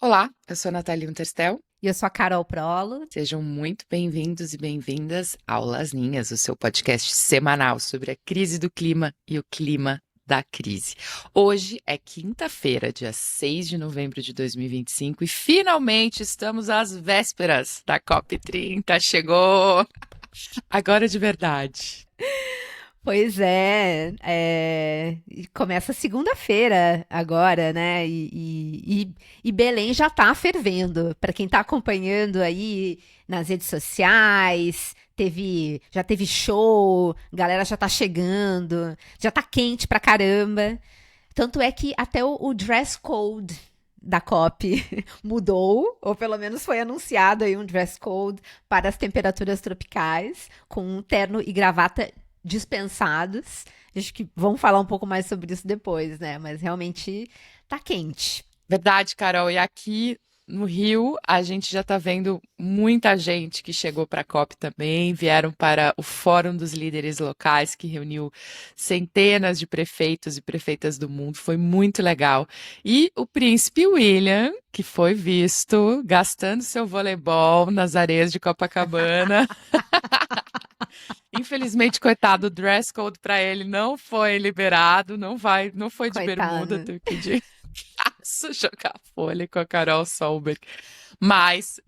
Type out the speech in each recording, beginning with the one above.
Olá, eu sou a Nathalie Unterstel. E eu sou a Carol Prolo. Sejam muito bem-vindos e bem-vindas ao Lasninhas, o seu podcast semanal sobre a crise do clima e o clima da crise. Hoje é quinta-feira, dia 6 de novembro de 2025 e finalmente estamos às vésperas da COP30. Chegou! Agora de verdade. Pois e começa segunda-feira agora, né? E Belém já tá fervendo. Para quem tá acompanhando aí nas redes sociais, já teve show, galera já tá chegando, já tá quente pra caramba. Tanto é que até o dress code da COP mudou, ou pelo menos foi anunciado aí um dress code para as temperaturas tropicais, com um terno e gravata dispensados. Acho que vamos falar um pouco mais sobre isso depois, né? Mas realmente tá quente. Verdade, Carol. E aqui no Rio, a gente já está vendo muita gente que chegou para a COP também, vieram para o Fórum dos Líderes Locais, que reuniu centenas de prefeitos e prefeitas do mundo. Foi muito legal. E o príncipe William, que foi visto gastando seu voleibol nas areias de Copacabana. Infelizmente, coitado, o dress code para ele não foi liberado, não foi de bermuda, Coitado. teve que ir de calça jogar folha com a Carol Solberg. Mas,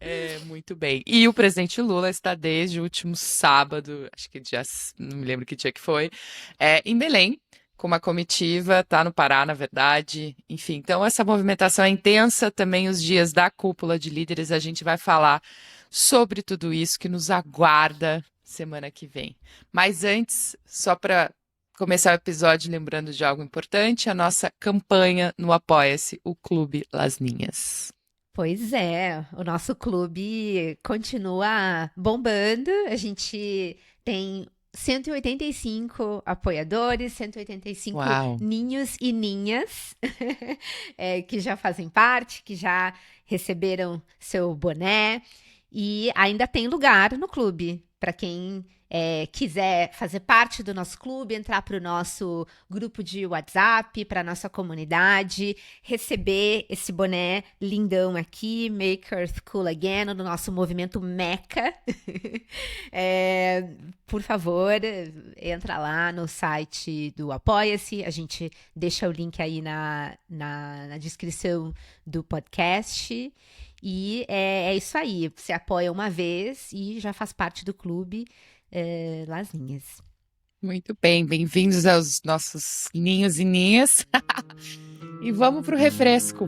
muito bem. E o presidente Lula está desde o último sábado, acho que dia, não me lembro que dia que foi, em Belém, com uma comitiva, tá no Pará, na verdade. Enfim, então essa movimentação é intensa, também os dias da cúpula de líderes, a gente vai falar sobre tudo isso que nos aguarda semana que vem. Mas antes, só para começar o episódio lembrando de algo importante, a nossa campanha no Apoia-se, o Clube Lasninhas. Pois é, o nosso clube continua bombando. A gente tem 185 apoiadores, 185 Uau! ninhos e ninhas que já fazem parte, que já receberam seu boné. E ainda tem lugar no clube para quem quiser fazer parte do nosso clube, entrar para o nosso grupo de WhatsApp, para nossa comunidade, receber esse boné lindão aqui, Make Earth Cool Again, do nosso movimento Meca. Por favor, entra lá no site do Apoia-se, a gente deixa o link aí na descrição do podcast. E é isso aí, você apoia uma vez e já faz parte do clube Lasninhas. Muito bem, bem-vindos aos nossos ninhos e ninhas. E vamos para o refresco.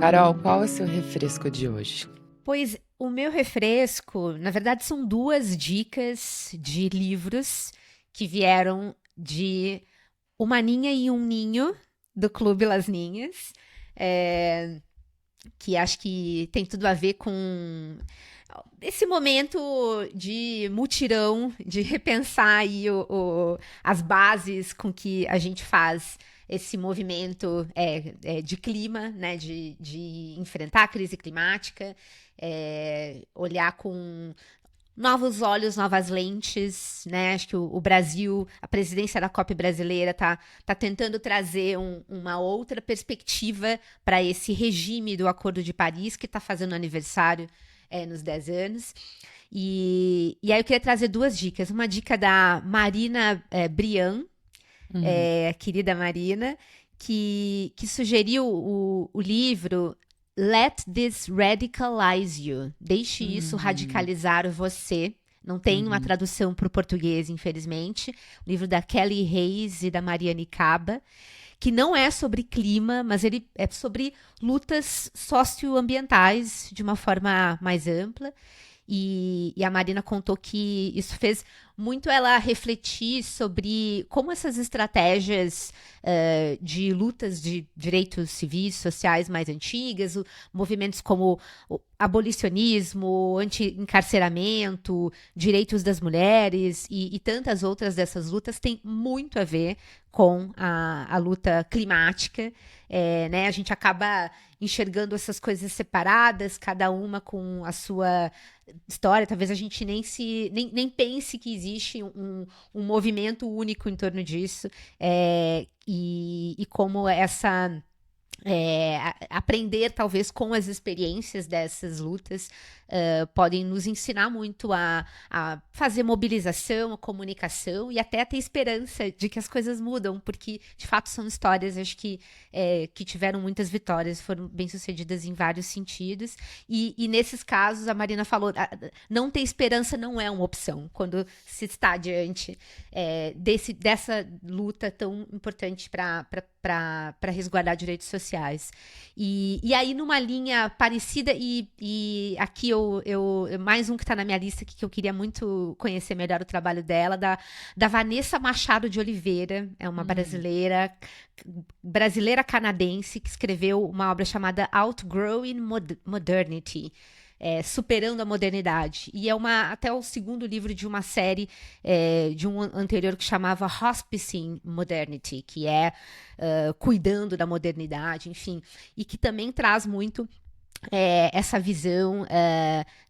Carol, qual é o seu refresco de hoje? Pois o meu refresco, na verdade, são duas dicas de livros que vieram de Uma Ninha e um Ninho, do Clube Las Ninhas, que acho que tem tudo a ver com esse momento de mutirão, de repensar aí as bases com que a gente faz esse movimento de clima, né, de enfrentar a crise climática, olhar com novos olhos, novas lentes, né? Acho que o Brasil, a presidência da COP brasileira tá tentando trazer uma outra perspectiva para esse regime do Acordo de Paris, que está fazendo aniversário nos 10 anos. E aí eu queria trazer duas dicas. Uma dica da Marina Brian, a querida Marina, que sugeriu o livro Let This Radicalize You. Deixe isso radicalizar você. Não tem uma tradução para o português, infelizmente. O livro da Kelly Hayes e da Mariane Kaba, que não é sobre clima, mas ele é sobre lutas socioambientais de uma forma mais ampla. E a Marina contou que isso fez muito ela refletir sobre como essas estratégias de lutas de direitos civis, sociais mais antigas, movimentos como o abolicionismo, anti-encarceramento, direitos das mulheres e tantas outras dessas lutas têm muito a ver com a luta climática. Né? A gente acaba enxergando essas coisas separadas, cada uma com a sua história, talvez a gente nem pense que existe um movimento único em torno disso, e como aprender talvez com as experiências dessas lutas podem nos ensinar muito a fazer mobilização, a comunicação e até a ter esperança de que as coisas mudam, porque de fato são histórias, acho que tiveram muitas vitórias, foram bem-sucedidas em vários sentidos, e nesses casos, a Marina falou, não ter esperança não é uma opção, quando se está diante dessa luta tão importante para resguardar direitos sociais. E aí, numa linha parecida, e aqui mais um que está na minha lista, que eu queria muito conhecer melhor o trabalho dela, da Vanessa Machado de Oliveira, é uma brasileira canadense, que escreveu uma obra chamada Outgrowing Modernity, Superando a Modernidade. E é até o segundo livro de uma série de um anterior que chamava Hospicing Modernity, que é cuidando da modernidade, enfim, e que também traz muito essa visão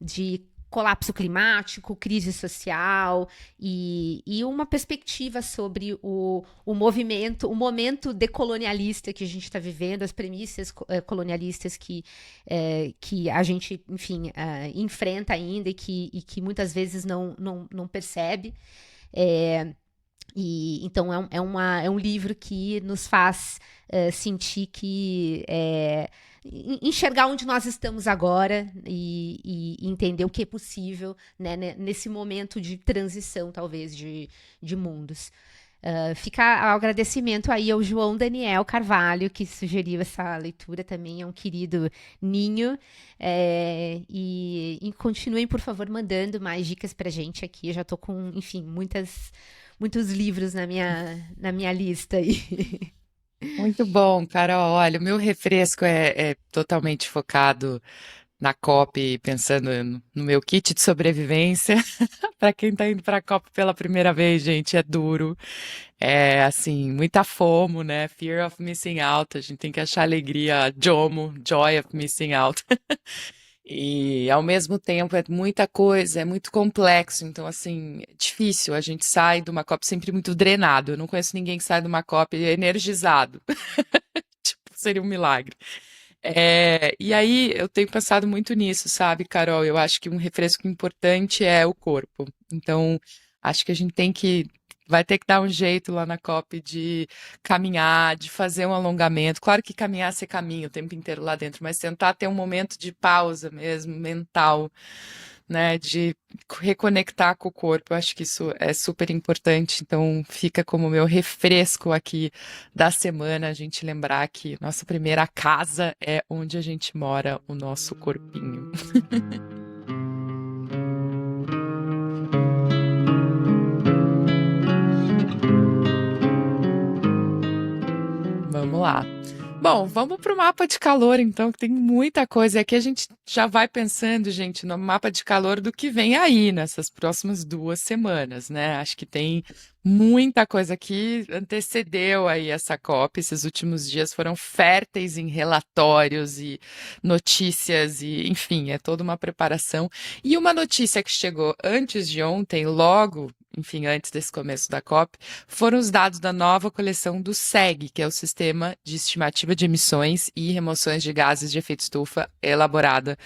de colapso climático, crise social e uma perspectiva sobre o momento decolonialista que a gente está vivendo, as premissas colonialistas que a gente, enfim, enfrenta ainda e que muitas vezes não percebe. Então é um livro que nos faz sentir que enxergar onde nós estamos agora e entender o que é possível, né, nesse momento de transição, talvez, de mundos. Fica o agradecimento aí ao João Daniel Carvalho, que sugeriu essa leitura, também é um querido ninho, e continuem, por favor, mandando mais dicas pra gente aqui. Eu já tô com, enfim, muitos livros na minha lista aí. Muito bom, Carol. Olha, o meu refresco é totalmente focado na COP, pensando no meu kit de sobrevivência. Para quem está indo para a COP pela primeira vez, gente, é duro. É assim, muita FOMO, né? Fear of missing out. A gente tem que achar alegria, JOMO, Joy of missing out. E ao mesmo tempo é muita coisa, é muito complexo, então assim, é difícil, a gente sai de uma COP sempre muito drenado. Eu não conheço ninguém que sai de uma COP energizado. Tipo, seria um milagre. E aí eu tenho pensado muito nisso, sabe, Carol? Eu acho que um refresco importante é o corpo. Então, acho que a gente vai ter que dar um jeito lá na COP de caminhar, de fazer um alongamento. Claro que caminhar você caminha o tempo inteiro lá dentro, mas tentar ter um momento de pausa mesmo, mental, né, de reconectar com o corpo. Eu acho que isso é super importante. Então, fica como meu refresco aqui da semana, a gente lembrar que nossa primeira casa é onde a gente mora, o nosso corpinho. Vamos lá. Bom, vamos para o mapa de calor, então, que tem muita coisa. Aqui a gente já vai pensando, gente, no mapa de calor do que vem aí nessas próximas 2 semanas, né? Acho que tem muita coisa que antecedeu aí essa COP. Esses últimos dias foram férteis em relatórios e notícias e, enfim, é toda uma preparação. E uma notícia que chegou antes de ontem, logo, enfim, antes desse começo da COP, foram os dados da nova coleção do SEG, que é o Sistema de Estimativa de Emissões e Remoções de Gases de Efeito Estufa, elaborada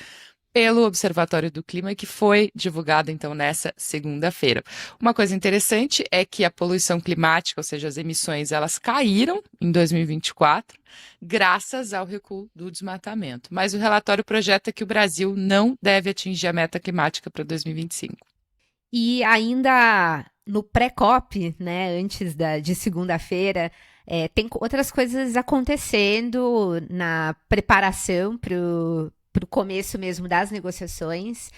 pelo Observatório do Clima, que foi divulgado, então, nessa segunda-feira. Uma coisa interessante é que a poluição climática, ou seja, as emissões, elas caíram em 2024, graças ao recuo do desmatamento. Mas o relatório projeta que o Brasil não deve atingir a meta climática para 2025. E ainda no pré-COP, né, antes de segunda-feira, tem outras coisas acontecendo na preparação para o começo mesmo das negociações,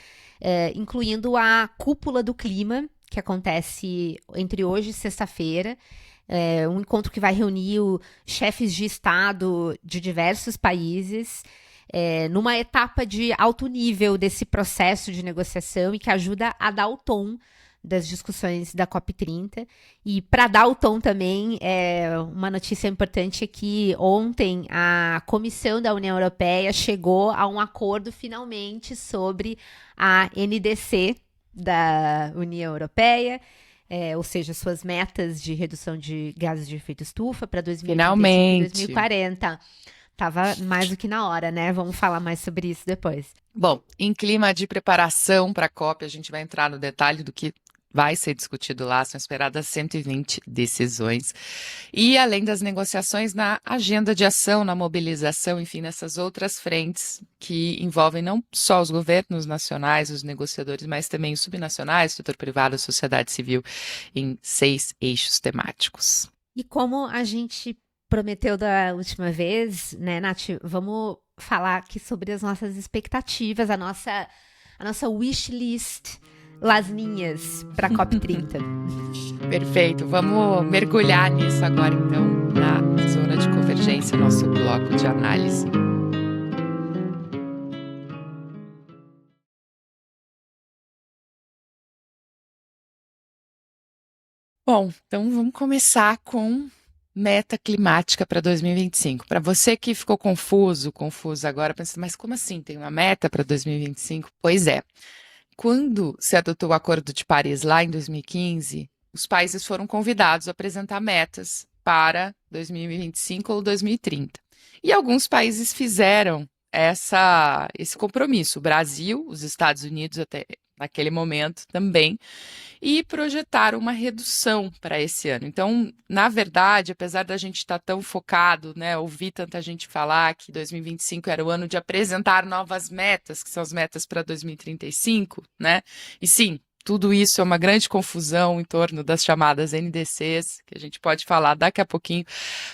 incluindo a Cúpula do Clima, que acontece entre hoje e sexta-feira, um encontro que vai reunir chefes de Estado de diversos países, numa etapa de alto nível desse processo de negociação e que ajuda a dar o tom, das discussões da COP30. E para dar o tom também, uma notícia importante é que ontem a Comissão da União Europeia chegou a um acordo finalmente sobre a NDC da União Europeia, ou seja, suas metas de redução de gases de efeito estufa para 2035 e Finalmente. 2040. Tava mais do que na hora, né? Vamos falar mais sobre isso depois. Bom, em clima de preparação para a COP, a gente vai entrar no detalhe do que vai ser discutido lá, são esperadas 120 decisões. E além das negociações na agenda de ação, na mobilização, enfim, nessas outras frentes que envolvem não só os governos nacionais, os negociadores, mas também os subnacionais, setor privado, sociedade civil, em 6 eixos temáticos. E como a gente prometeu da última vez, né, Nath, vamos falar aqui sobre as nossas expectativas, a nossa wish list, Lasminhas, para a COP30. Perfeito, vamos mergulhar nisso agora então, na zona de convergência, nosso bloco de análise. Bom, então vamos começar com meta climática para 2025. Para você que ficou confuso agora, pensando, mas como assim? Tem uma meta para 2025? Pois é. Quando se adotou o Acordo de Paris lá em 2015, os países foram convidados a apresentar metas para 2025 ou 2030. E alguns países fizeram esse compromisso. O Brasil, os Estados Unidos até naquele momento também, e projetaram uma redução para esse ano. Então, na verdade, apesar da gente estar tão focado, né, ouvir tanta gente falar que 2025 era o ano de apresentar novas metas, que são as metas para 2035, né? E sim, tudo isso é uma grande confusão em torno das chamadas NDCs, que a gente pode falar daqui a pouquinho,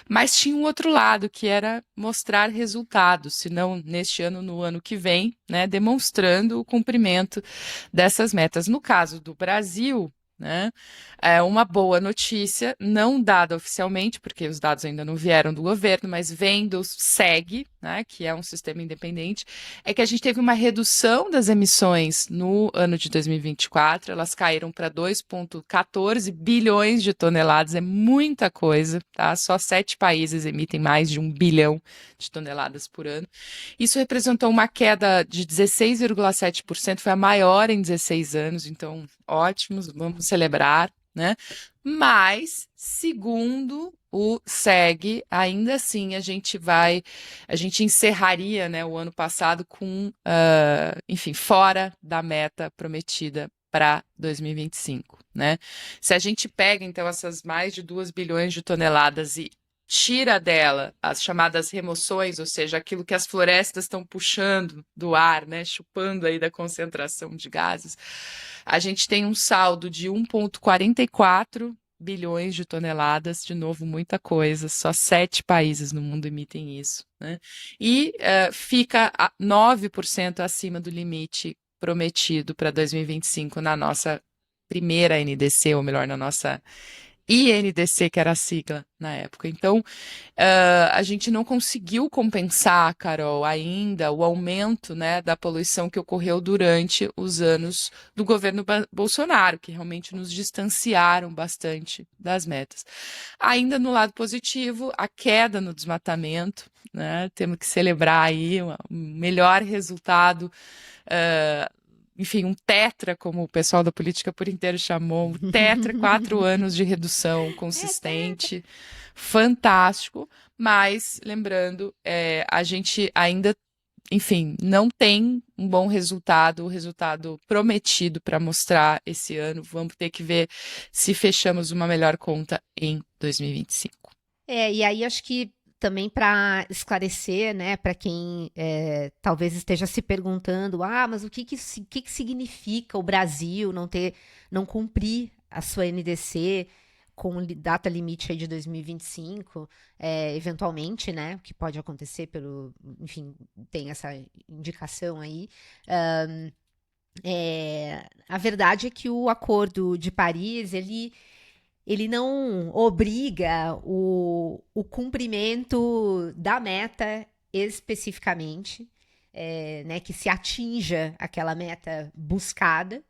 mas tinha um outro lado, que era mostrar resultados, se não neste ano, no ano que vem, né, demonstrando o cumprimento dessas metas. No caso do Brasil, né, é uma boa notícia, não dada oficialmente, porque os dados ainda não vieram do governo, mas vem do SEG, né, que é um sistema independente, é que a gente teve uma redução das emissões no ano de 2024, elas caíram para 2,14 bilhões de toneladas, é muita coisa, tá? Só 7 países emitem mais de 1 bilhão de toneladas por ano. Isso representou uma queda de 16,7%, foi a maior em 16 anos, então ótimos, vamos celebrar, né? Mas, segundo o SEG, ainda assim a gente encerraria, né, o ano passado com, enfim, fora da meta prometida para 2025, né? Se a gente pega, então, essas mais de 2 bilhões de toneladas e tira dela as chamadas remoções, ou seja, aquilo que as florestas estão puxando do ar, né, chupando aí da concentração de gases, a gente tem um saldo de 1,44 bilhões de toneladas, de novo, muita coisa, só 7 países no mundo emitem isso, né? E fica 9% acima do limite prometido para 2025 na nossa primeira NDC, ou melhor, na nossa INDC, que era a sigla na época. Então, a gente não conseguiu compensar, Carol, ainda o aumento, né, da poluição que ocorreu durante os anos do governo Bolsonaro, que realmente nos distanciaram bastante das metas. Ainda no lado positivo, a queda no desmatamento, né, temos que celebrar aí um melhor resultado, enfim, um tetra, como o pessoal da política por inteiro chamou, um tetra, 4 anos de redução consistente, fantástico, mas, lembrando, a gente ainda, enfim, não tem um bom resultado, o resultado prometido para mostrar esse ano. Vamos ter que ver se fechamos uma melhor conta em 2025. E aí acho que também para esclarecer, né, para quem talvez esteja se perguntando, mas o que significa o Brasil não cumprir a sua NDC com data limite aí de 2025, eventualmente, né, o que pode acontecer enfim, tem essa indicação aí. A verdade é que o Acordo de Paris, ele não obriga o cumprimento da meta especificamente, né, que se atinja aquela meta buscada,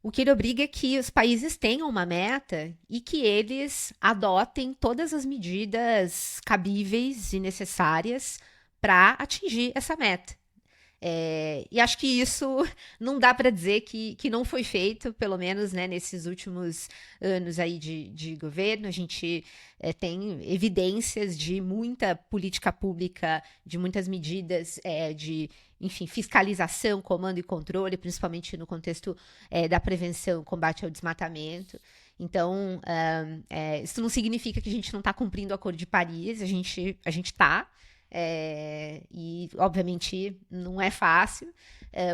O que ele obriga é que os países tenham uma meta e que eles adotem todas as medidas cabíveis e necessárias para atingir essa meta. E acho que isso não dá para dizer que não foi feito, pelo menos, né, nesses últimos anos aí de governo. A gente tem evidências de muita política pública, de muitas medidas de, enfim, fiscalização, comando e controle, principalmente no contexto da prevenção, combate ao desmatamento. Então, isso não significa que a gente não está cumprindo o Acordo de Paris, a gente está. E, obviamente, não é fácil,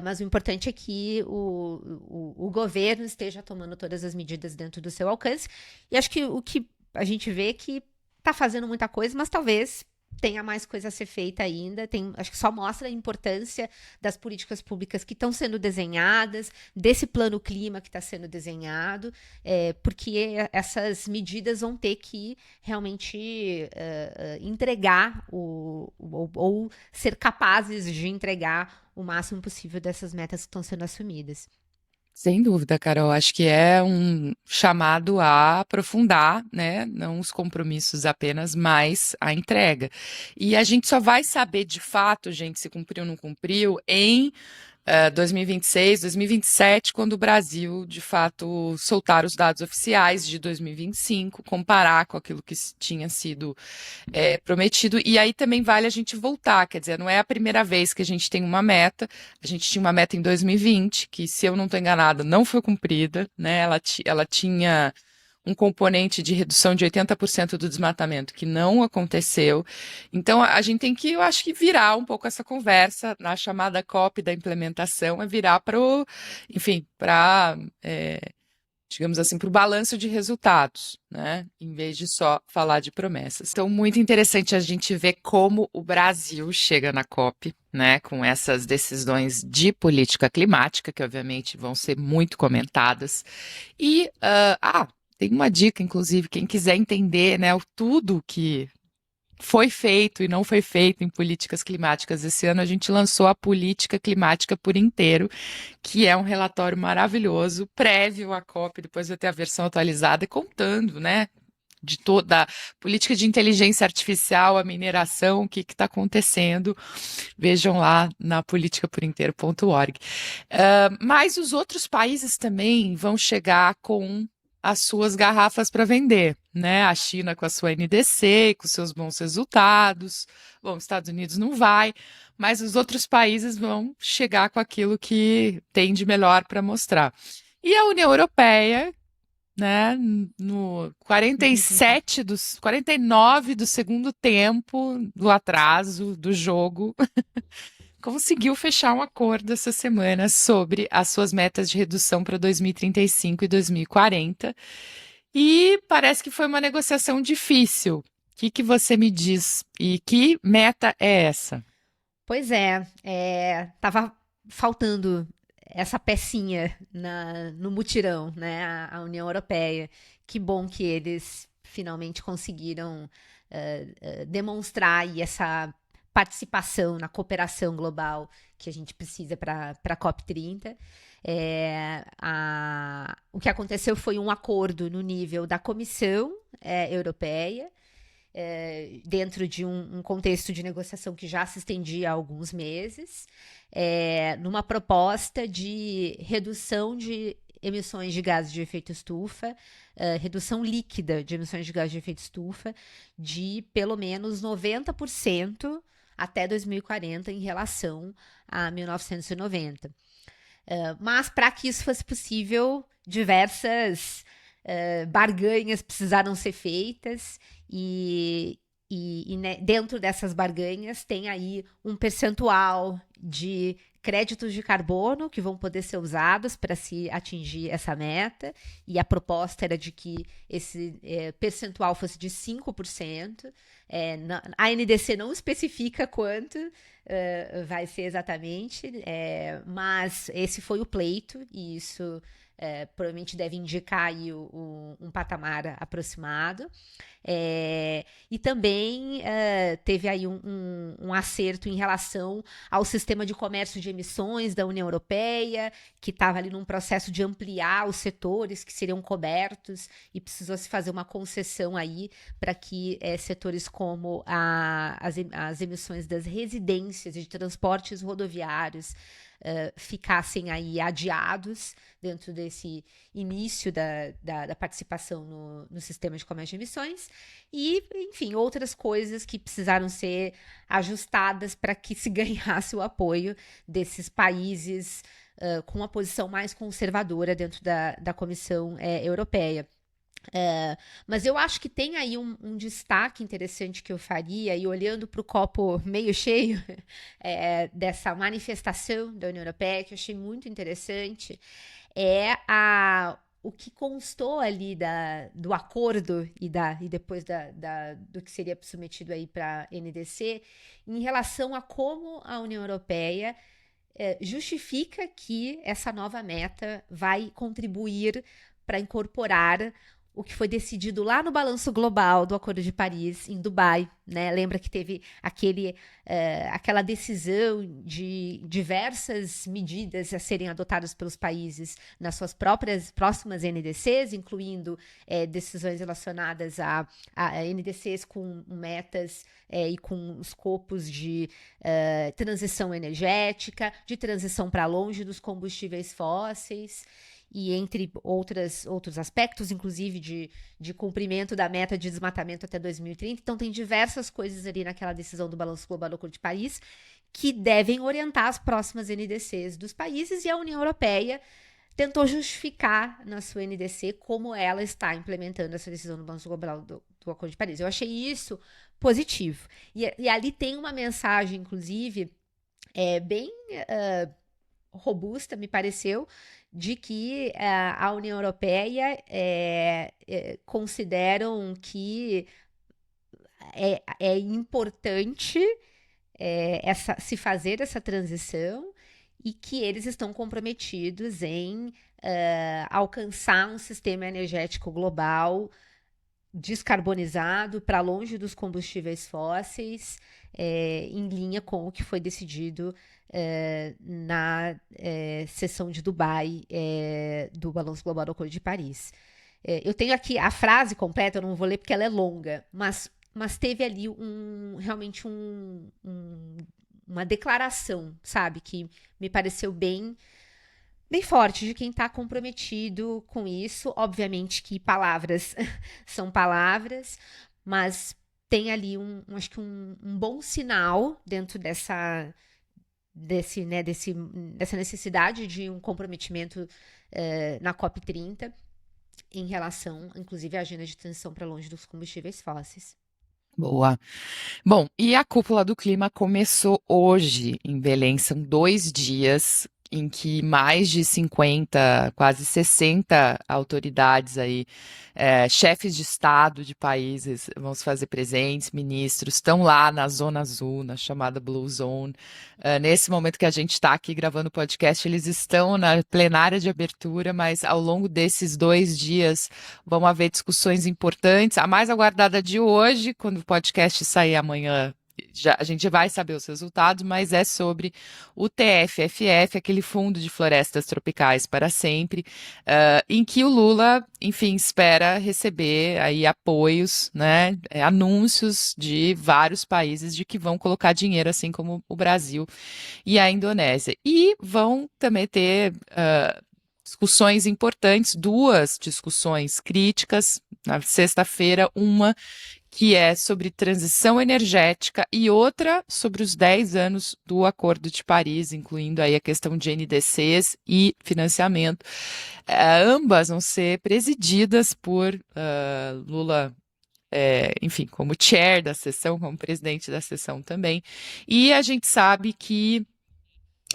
mas o importante é que o governo esteja tomando todas as medidas dentro do seu alcance. E acho que o que a gente vê é que está fazendo muita coisa, mas talvez tenha mais coisa a ser feita ainda. Acho que só mostra a importância das políticas públicas que estão sendo desenhadas, desse plano clima que está sendo desenhado, porque essas medidas vão ter que realmente entregar ou ser capazes de entregar o máximo possível dessas metas que estão sendo assumidas. Sem dúvida, Carol. Acho que é um chamado a aprofundar, né? Não os compromissos apenas, mas a entrega. E a gente só vai saber de fato, gente, se cumpriu ou não cumpriu, em 2026, 2027, quando o Brasil, de fato, soltar os dados oficiais de 2025, comparar com aquilo que tinha sido prometido. E aí também vale a gente voltar, quer dizer, não é a primeira vez que a gente tem uma meta. A gente tinha uma meta em 2020, que, se eu não estou enganada, não foi cumprida, né? Ela tinha um componente de redução de 80% do desmatamento que não aconteceu. Então, a gente tem que, eu acho que, virar um pouco essa conversa na chamada COP da implementação, virar para o, enfim, para, digamos assim, para o balanço de resultados, né? Em vez de só falar de promessas. Então, muito interessante a gente ver como o Brasil chega na COP, né? Com essas decisões de política climática, que obviamente vão ser muito comentadas. E, tem uma dica, inclusive, quem quiser entender, né, tudo que foi feito e não foi feito em políticas climáticas esse ano, a gente lançou a Política Climática por Inteiro, que é um relatório maravilhoso, prévio à COP, depois vai ter a versão atualizada, contando, né, de toda a política de inteligência artificial, a mineração, o que está acontecendo. Vejam lá na politicaporinteiro.org. Mas os outros países também vão chegar com as suas garrafas para vender, né? A China com a sua NDC, com seus bons resultados. Bom, os Estados Unidos não vai, mas os outros países vão chegar com aquilo que tem de melhor para mostrar. E a União Europeia, né, no 49 do segundo tempo do atraso do jogo, conseguiu fechar um acordo essa semana sobre as suas metas de redução para 2035 e 2040. E parece que foi uma negociação difícil. O que você me diz? E que meta é essa? Pois tava faltando essa pecinha no mutirão, né? A União Europeia. Que bom que eles finalmente conseguiram demonstrar aí essa participação na cooperação global que a gente precisa para a COP30. O que aconteceu foi um acordo no nível da Comissão Europeia, dentro de um contexto de negociação que já se estendia há alguns meses, numa proposta de redução de emissões de gases de efeito estufa, redução líquida de emissões de gases de efeito estufa, de pelo menos 90% até 2040 em relação a 1990. Mas, para que isso fosse possível, diversas barganhas precisaram ser feitas e né, dentro dessas barganhas tem aí um percentual de créditos de carbono que vão poder ser usados para se atingir essa meta, e a proposta era de que esse percentual fosse de 5%. A NDC não especifica quanto vai ser exatamente, mas esse foi o pleito, e isso provavelmente deve indicar aí um patamar aproximado. E também teve aí um acerto em relação ao sistema de comércio de emissões da União Europeia, que estava ali num processo de ampliar os setores que seriam cobertos e precisou se fazer uma concessão aí para que setores como as emissões das residências e de transportes rodoviários ficassem aí adiados dentro desse início da participação no sistema de comércio de emissões e, enfim, outras coisas que precisaram ser ajustadas para que se ganhasse o apoio desses países com uma posição mais conservadora dentro da Comissão Europeia. Mas eu acho que tem aí um destaque interessante que eu faria, e olhando para o copo meio cheio dessa manifestação da União Europeia, que eu achei muito interessante, o que constou ali do acordo e depois do que seria submetido aí para a NDC, em relação a como a União Europeia justifica que essa nova meta vai contribuir para incorporar o que foi decidido lá no Balanço Global do Acordo de Paris, em Dubai, né? Lembra que teve aquela decisão de diversas medidas a serem adotadas pelos países nas suas próximas NDCs, incluindo decisões relacionadas a NDCs com metas e com escopos de transição energética, de transição para longe dos combustíveis fósseis, e entre outros aspectos, inclusive de cumprimento da meta de desmatamento até 2030. Então, tem diversas coisas ali naquela decisão do Balanço Global do Acordo de Paris que devem orientar as próximas NDCs dos países, e a União Europeia tentou justificar na sua NDC como ela está implementando essa decisão do Balanço Global do Acordo de Paris. Eu achei isso positivo. E ali tem uma mensagem, inclusive, bem robusta, me pareceu, de que a União Europeia consideram que é importante se fazer essa transição e que eles estão comprometidos em alcançar um sistema energético global descarbonizado, para longe dos combustíveis fósseis, em linha com o que foi decidido na sessão de Dubai do Balanço Global do Acordo de Paris. Eu tenho aqui a frase completa, eu não vou ler porque ela é longa, mas teve ali realmente uma declaração, sabe, que me pareceu bem forte de quem está comprometido com isso. Obviamente que palavras são palavras, mas tem ali acho que um bom sinal dentro dessa necessidade de um comprometimento na COP30 em relação, inclusive, à agenda de transição para longe dos combustíveis fósseis. Boa. Bom, e a Cúpula do Clima começou hoje em Belém. São 2 dias em que mais de 50, quase 60 autoridades aí, chefes de Estado de países vão se fazer presentes, ministros, estão lá na Zona Azul, na chamada Blue Zone. Nesse momento que a gente está aqui gravando o podcast, eles estão na plenária de abertura, mas ao longo desses 2 dias vão haver discussões importantes. A mais aguardada de hoje, quando o podcast sair amanhã, a gente vai saber os resultados, mas é sobre o TFFF, aquele Fundo de Florestas Tropicais para Sempre, em que o Lula, enfim, espera receber aí apoios, né, anúncios de vários países de que vão colocar dinheiro, assim como o Brasil e a Indonésia. E vão também ter discussões importantes, 2 discussões críticas, na sexta-feira, uma que é sobre transição energética e outra sobre os 10 anos do Acordo de Paris, incluindo aí a questão de NDCs e financiamento. Ambas vão ser presididas por Lula, enfim, como chair da sessão, como presidente da sessão também. E a gente sabe que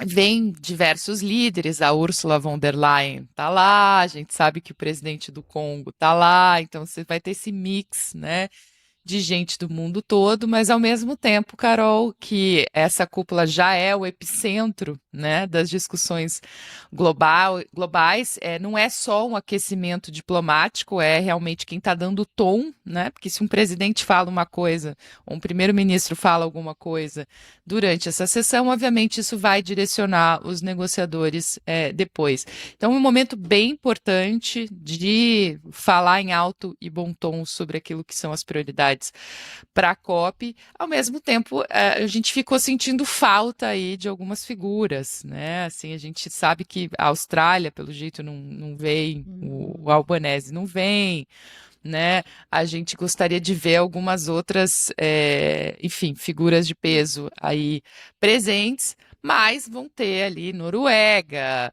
vem diversos líderes, a Ursula von der Leyen está lá, a gente sabe que o presidente do Congo está lá, então você vai ter esse mix, né, de gente do mundo todo, mas ao mesmo tempo, Carol, que essa cúpula já é o epicentro, né, das discussões globais, não é só um aquecimento diplomático, é realmente quem está dando o tom, né? Porque se um presidente fala uma coisa, ou um primeiro-ministro fala alguma coisa durante essa sessão, obviamente isso vai direcionar os negociadores depois. Então, é um momento bem importante de falar em alto e bom tom sobre aquilo que são as prioridades para a COP. Ao mesmo tempo, a gente ficou sentindo falta aí de algumas figuras, né? Assim, a gente sabe que a Austrália, pelo jeito, não vem, o Albanese não vem, né? A gente gostaria de ver algumas outras, enfim, figuras de peso aí presentes, mas vão ter ali Noruega,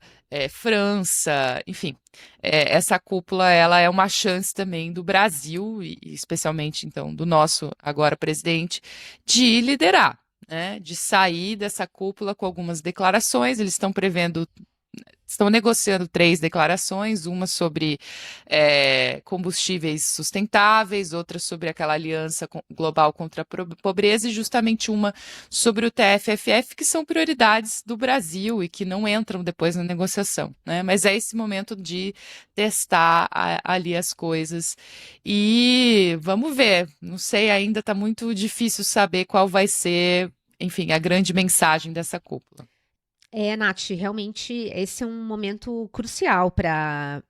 França, enfim. Essa cúpula, ela é uma chance também do Brasil, e especialmente, então, do nosso agora presidente, de liderar, né? De sair dessa cúpula com algumas declarações. Eles estão negociando 3 declarações, uma sobre combustíveis sustentáveis, outra sobre aquela aliança global contra a pobreza e justamente uma sobre o TFFF, que são prioridades do Brasil e que não entram depois na negociação, né? Mas é esse momento de testar ali as coisas e vamos ver, não sei, ainda está muito difícil saber qual vai ser, enfim, a grande mensagem dessa cúpula. Nath, realmente esse é um momento crucial para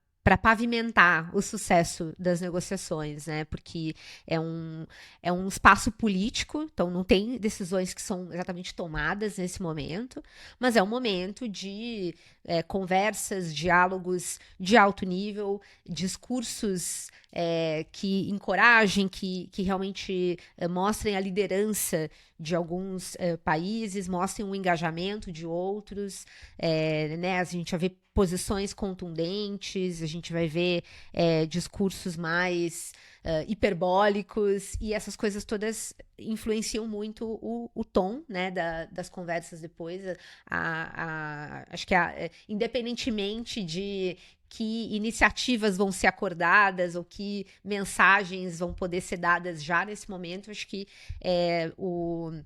pavimentar o sucesso das negociações, né? Porque é um espaço político, então não tem decisões que são exatamente tomadas nesse momento, mas é um momento de conversas, diálogos de alto nível, discursos que encorajem, que realmente mostrem a liderança de alguns países, mostrem o engajamento de outros, né? A gente vai ver posições contundentes, a gente vai ver discursos mais hiperbólicos, e essas coisas todas influenciam muito o tom, né, das conversas depois. Acho que independentemente de que iniciativas vão ser acordadas ou que mensagens vão poder ser dadas já nesse momento, acho que o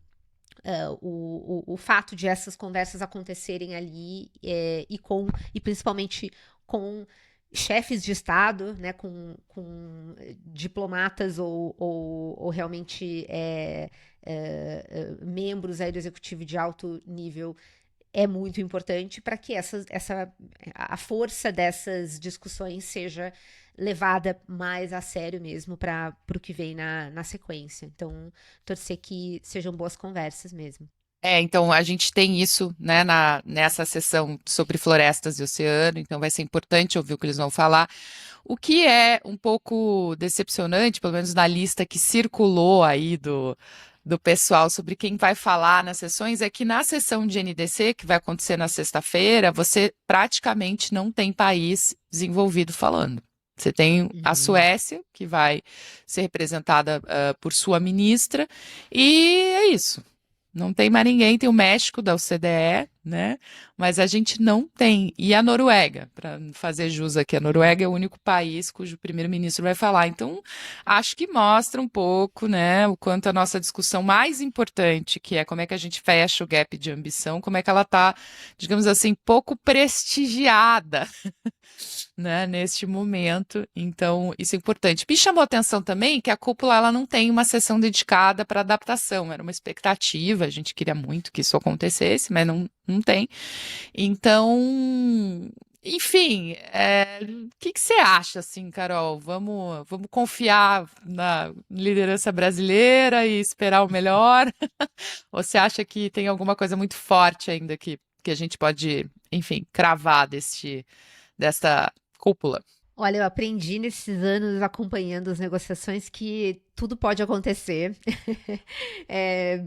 fato de essas conversas acontecerem ali e principalmente com chefes de Estado, né, com diplomatas ou realmente membros aí do executivo de alto nível, é muito importante para que a força dessas discussões seja levada mais a sério mesmo para o que vem na sequência. Então, torcer que sejam boas conversas mesmo. Então a gente tem isso, né, nessa sessão sobre florestas e oceano, então vai ser importante ouvir o que eles vão falar. O que é um pouco decepcionante, pelo menos na lista que circulou aí do pessoal sobre quem vai falar nas sessões, é que na sessão de NDC, que vai acontecer na sexta-feira, você praticamente não tem país desenvolvido falando. Você tem a Suécia, que vai ser representada por sua ministra, e é isso. Não tem mais ninguém, tem o México da OCDE, né? Mas a gente não tem. E a Noruega, para fazer jus aqui, a Noruega é o único país cujo primeiro-ministro vai falar. Então, acho que mostra um pouco, né, o quanto a nossa discussão mais importante, que é como é que a gente fecha o gap de ambição, como é que ela está, digamos assim, pouco prestigiada, né, neste momento. Então, isso é importante. Me chamou a atenção também que a cúpula ela não tem uma sessão dedicada para adaptação. Era uma expectativa, a gente queria muito que isso acontecesse, mas não tem. Então, enfim, o que você acha, assim, Carol? Vamos confiar na liderança brasileira e esperar o melhor? Ou você acha que tem alguma coisa muito forte ainda que a gente pode, enfim, cravar dessa cúpula? Olha, eu aprendi nesses anos acompanhando as negociações que tudo pode acontecer. É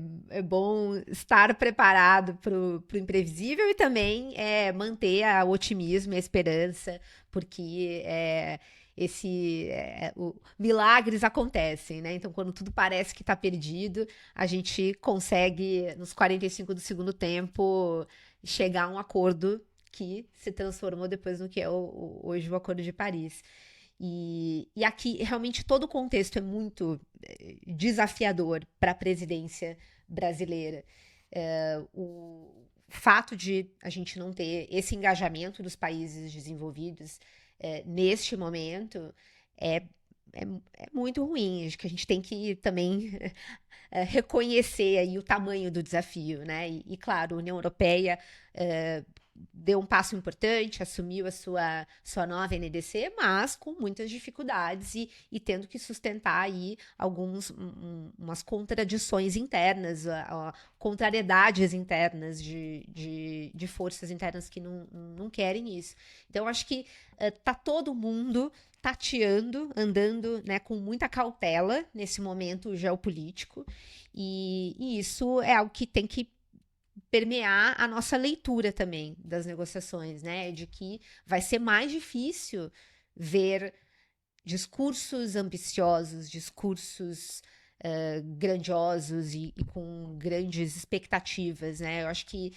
bom estar preparado para o imprevisível e também manter o otimismo e a esperança, porque milagres acontecem, né? Então, quando tudo parece que está perdido, a gente consegue, nos 45 do segundo tempo, chegar a um acordo que se transformou depois no que é hoje o Acordo de Paris. E aqui, realmente, todo o contexto é muito desafiador para a presidência brasileira. fato de a gente não ter esse engajamento dos países desenvolvidos neste momento é, é muito ruim. Acho que a gente tem que também reconhecer aí o tamanho do desafio, né? E claro, a União Europeia deu um passo importante, assumiu a sua nova NDC, mas com muitas dificuldades e tendo que sustentar aí umas contradições internas, contrariedades internas de forças internas que não querem isso. Então, acho que tá todo mundo tateando, andando, né, com muita cautela nesse momento geopolítico, e isso é algo que tem que permear a nossa leitura também das negociações, né? De que vai ser mais difícil ver discursos ambiciosos, discursos grandiosos e com grandes expectativas, né? Eu acho que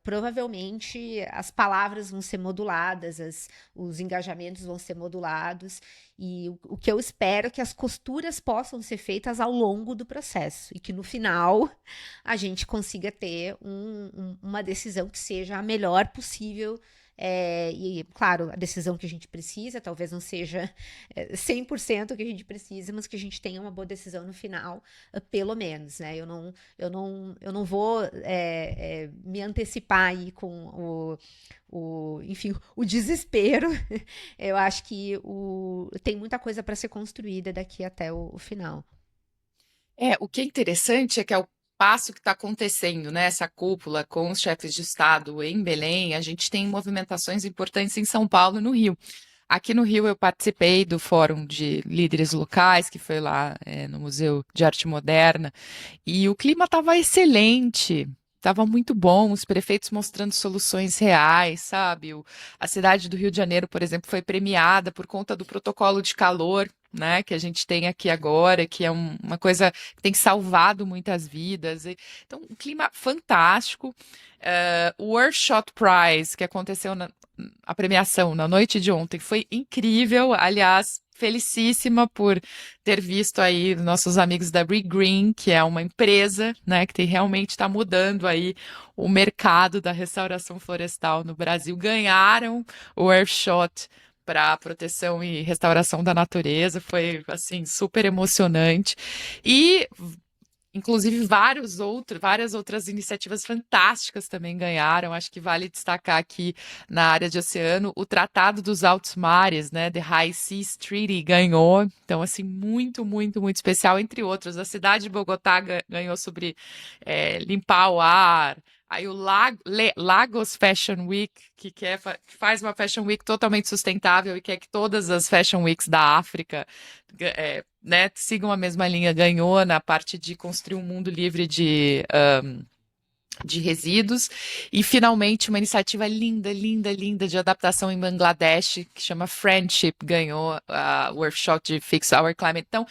provavelmente as palavras vão ser moduladas, os engajamentos vão ser modulados, e o que eu espero é que as costuras possam ser feitas ao longo do processo e que no final a gente consiga ter uma decisão que seja a melhor possível. E, claro, a decisão que a gente precisa, talvez não seja 100% o que a gente precisa, mas que a gente tenha uma boa decisão no final, pelo menos, né? Eu não vou me antecipar aí com enfim, o desespero. Eu acho que tem muita coisa para ser construída daqui até o final. O que é interessante é que é o passo que está acontecendo, né? Essa cúpula com os chefes de Estado em Belém, a gente tem movimentações importantes em São Paulo e no Rio. Aqui no Rio eu participei do Fórum de Líderes Locais, que foi lá no Museu de Arte Moderna, e o clima estava excelente. Estava muito bom, os prefeitos mostrando soluções reais, sabe? A cidade do Rio de Janeiro, por exemplo, foi premiada por conta do protocolo de calor, né, que a gente tem aqui agora, que é uma coisa que tem salvado muitas vidas. Então, um clima fantástico. O Earthshot Prize, que aconteceu a premiação na noite de ontem, foi incrível. Aliás, felicíssima por ter visto aí nossos amigos da Green, que é uma empresa, né, que realmente está mudando aí o mercado da restauração florestal no Brasil. Ganharam o Earthshot para proteção e restauração da natureza, foi assim super emocionante. E inclusive várias outras iniciativas fantásticas também ganharam. Acho que vale destacar aqui na área de oceano o Tratado dos Altos Mares, né? The High Seas Treaty ganhou. Então, assim, muito, muito, muito especial, entre outros. A cidade de Bogotá ganhou sobre limpar o ar. Aí o Lagos Fashion Week, que faz uma Fashion Week totalmente sustentável e quer que todas as Fashion Weeks da África né, sigam a mesma linha, ganhou na parte de construir um mundo livre de resíduos, e finalmente uma iniciativa linda, linda, linda de adaptação em Bangladesh, que chama Friendship, ganhou o Workshop de Fix Our Climate. Então,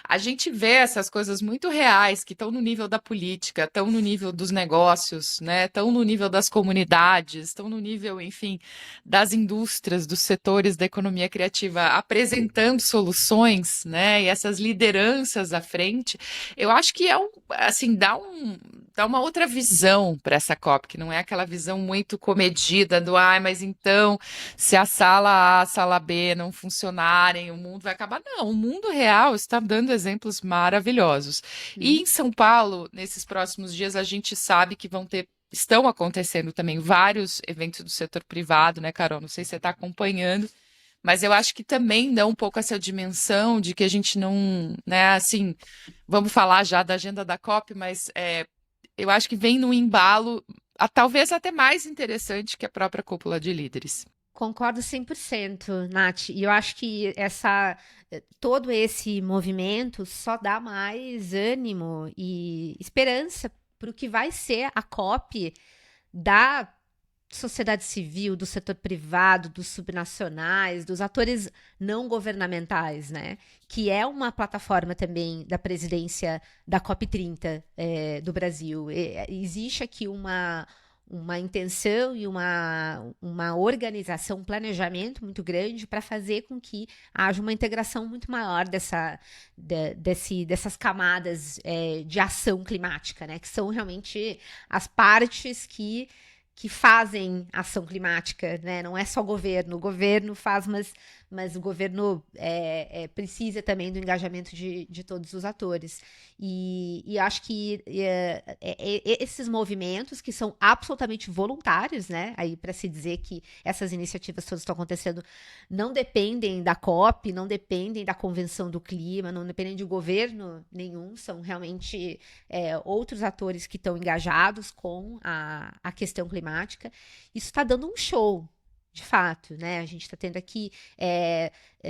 a gente vê essas coisas muito reais, que estão no nível da política, estão no nível dos negócios, né, estão no nível das comunidades, estão no nível, enfim, das indústrias, dos setores da economia criativa, apresentando soluções, né, e essas lideranças à frente. Eu acho que assim, dá uma outra visão para essa COP, que não é aquela visão muito comedida do, mas então, se a sala A, a sala B não funcionarem, o mundo vai acabar. Não, o mundo real está dando exemplos maravilhosos. E em São Paulo, nesses próximos dias, a gente sabe que estão acontecendo também vários eventos do setor privado, né, Carol? Não sei se você está acompanhando, mas eu acho que também dá um pouco essa dimensão de que a gente não, né, assim, vamos falar já da agenda da COP, mas eu acho que vem num embalo, talvez até mais interessante que a própria cúpula de líderes. Concordo 100%, Nath. E eu acho que todo esse movimento só dá mais ânimo e esperança para o que vai ser a COP da sociedade civil, do setor privado, dos subnacionais, dos atores não governamentais, né? Que é uma plataforma também da presidência da COP30 do Brasil. Existe aqui uma intenção e uma organização, um planejamento muito grande para fazer com que haja uma integração muito maior dessas camadas de ação climática, né? Que são realmente as partes que que fazem ação climática, né? Não é só o governo faz, mas o governo precisa também do engajamento de todos os atores. E acho que esses movimentos que são absolutamente voluntários, né? Aí para se dizer que essas iniciativas todas estão acontecendo não dependem da COP, não dependem da Convenção do Clima, não dependem de governo nenhum, são realmente outros atores que estão engajados com a questão climática. Isso está dando um show, de fato, né? A gente está tendo aqui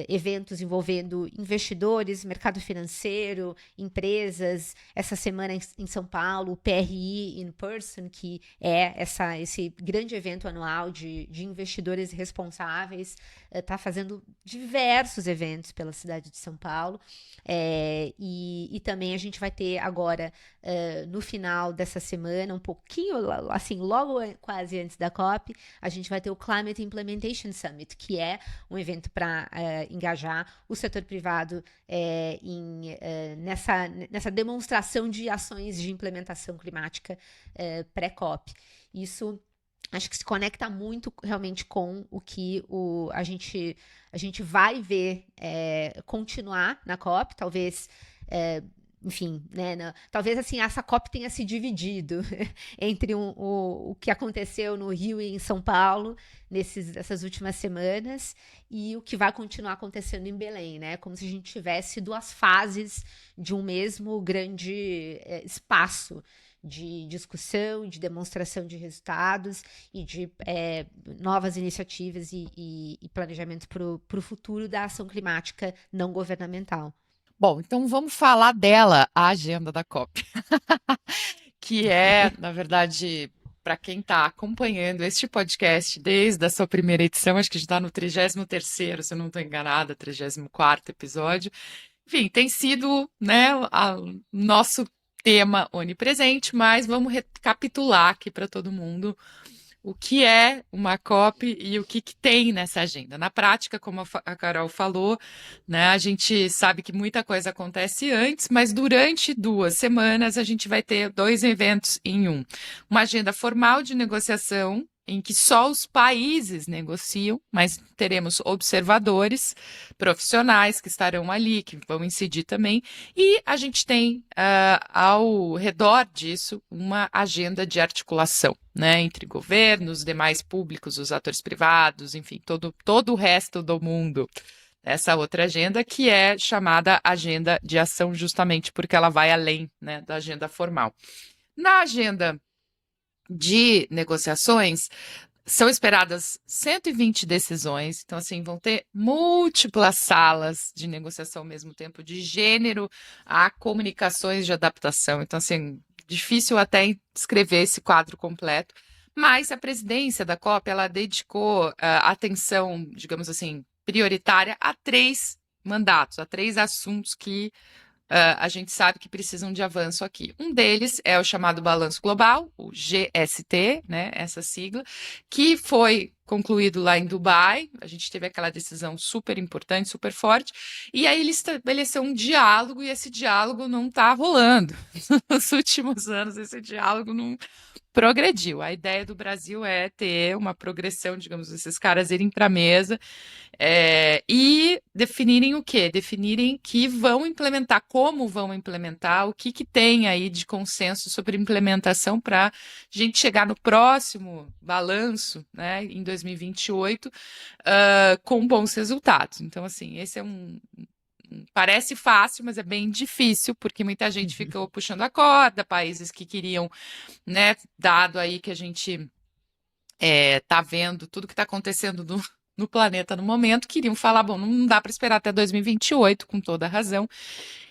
eventos envolvendo investidores, mercado financeiro, empresas. Essa semana em São Paulo, o PRI in Person, que é esse grande evento anual de investidores responsáveis, está fazendo diversos eventos pela cidade de São Paulo. E também a gente vai ter agora, no final dessa semana, um pouquinho, assim, logo quase antes da COP, a gente vai ter o Climate Implementation Summit, que é um evento para engajar o setor privado nessa demonstração de ações de implementação climática pré-COP. Isso acho que se conecta muito realmente com o que a gente vai ver continuar na COP, talvez. Enfim, né, talvez assim essa COP tenha se dividido entre o que aconteceu no Rio e em São Paulo nessas últimas semanas e o que vai continuar acontecendo em Belém, né? Como se a gente tivesse duas fases de um mesmo grande espaço de discussão, de demonstração de resultados e de novas iniciativas e planejamentos para o futuro da ação climática não governamental. Bom, então vamos falar dela, a agenda da COP, que é, na verdade, para quem está acompanhando este podcast desde a sua primeira edição, acho que a gente está no 33º, se eu não estou enganada, 34º episódio. Enfim, tem sido, né, nosso tema onipresente, mas vamos recapitular aqui para todo mundo o que é uma COP e o que tem nessa agenda. Na prática, como a Carol falou, né, a gente sabe que muita coisa acontece antes, mas durante 2 semanas a gente vai ter 2 eventos em um. Uma agenda formal de negociação, em que só os países negociam, mas teremos observadores profissionais que estarão ali, que vão incidir também, e a gente tem, ao redor disso, uma agenda de articulação, né, entre governos, demais públicos, os atores privados, enfim, todo o resto do mundo. Essa outra agenda que é chamada Agenda de Ação, justamente porque ela vai além, né, da agenda formal. Na agenda de negociações, são esperadas 120 decisões, então, assim, vão ter múltiplas salas de negociação ao mesmo tempo, de gênero a comunicações de adaptação. Então, assim, difícil até descrever esse quadro completo. Mas a presidência da COP, ela dedicou atenção, digamos assim, prioritária a 3 mandatos, a 3 assuntos que a gente sabe que precisam de avanço aqui. Um deles é o chamado Balanço Global, o GST, né, essa sigla, que foi concluído lá em Dubai. A gente teve aquela decisão super importante, super forte, e aí ele estabeleceu um diálogo, e esse diálogo não está rolando. Nos últimos anos, esse diálogo não progrediu. A ideia do Brasil é ter uma progressão, digamos, esses caras irem para a mesa e definirem o quê? Definirem que vão implementar, como vão implementar, o que tem aí de consenso sobre implementação para a gente chegar no próximo balanço, né, em 2028, com bons resultados. Então, assim, esse é parece fácil, mas é bem difícil, porque muita gente ficou puxando a corda, países que queriam, né, dado aí que a gente tá vendo tudo que está acontecendo no planeta no momento, queriam falar, bom, não dá para esperar até 2028, com toda a razão.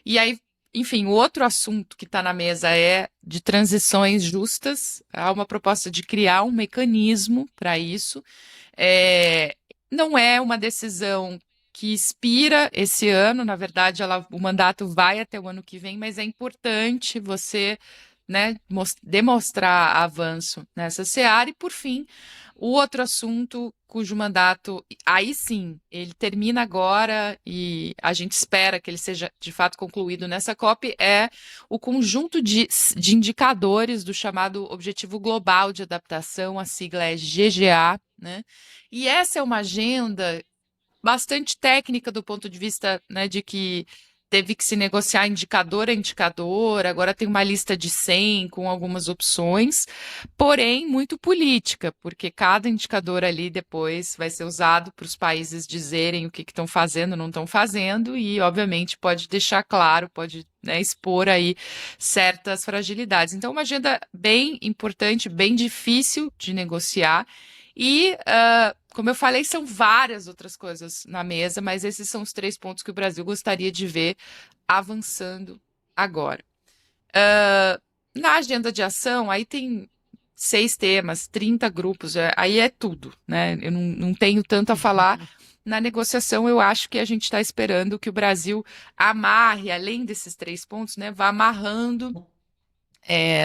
E aí, enfim, o outro assunto que está na mesa é de transições justas. Há uma proposta de criar um mecanismo para isso. Não é uma decisão que expira esse ano, na verdade, o mandato vai até o ano que vem, mas é importante você né, demonstrar avanço nessa seara. E, por fim, o outro assunto cujo mandato, aí sim, ele termina agora e a gente espera que ele seja de fato concluído nessa COP, é o conjunto de indicadores do chamado Objetivo Global de Adaptação, a sigla é GGA, né? E essa é uma agenda bastante técnica do ponto de vista, né, de que teve que se negociar indicador a indicador, agora tem uma lista de 100 com algumas opções, porém muito política, porque cada indicador ali depois vai ser usado para os países dizerem o que estão fazendo, não estão fazendo, e obviamente pode deixar claro, pode, né, expor aí certas fragilidades. Então, uma agenda bem importante, bem difícil de negociar, e, como eu falei, são várias outras coisas na mesa, mas esses são os 3 pontos que o Brasil gostaria de ver avançando agora. Na agenda de ação, aí tem 6 temas, 30 grupos, aí é tudo, né? Eu não tenho tanto a falar. Na negociação, eu acho que a gente está esperando que o Brasil amarre, além desses 3 pontos, né? Vá amarrando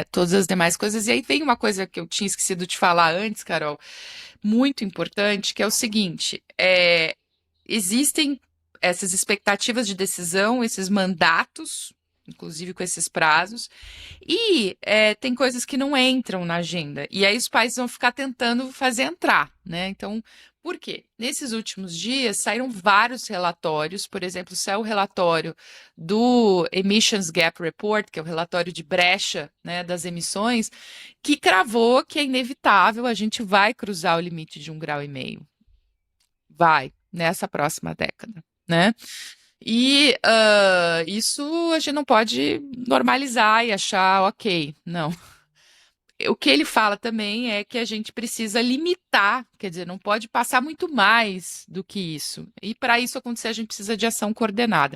todas as demais coisas. E aí vem uma coisa que eu tinha esquecido de falar antes, Carol, muito importante, que é o seguinte: existem essas expectativas de decisão, esses mandatos, inclusive com esses prazos, e tem coisas que não entram na agenda, e aí os países vão ficar tentando fazer entrar, né? Então, por quê? Nesses últimos dias saíram vários relatórios, por exemplo, saiu o relatório do Emissions Gap Report, que é o relatório de brecha, né, das emissões, que cravou que é inevitável, a gente vai cruzar o limite de 1,5 graus. Vai, nessa próxima década, né? E isso a gente não pode normalizar e achar ok, não. O que ele fala também é que a gente precisa limitar, quer dizer, não pode passar muito mais do que isso. E para isso acontecer, a gente precisa de ação coordenada.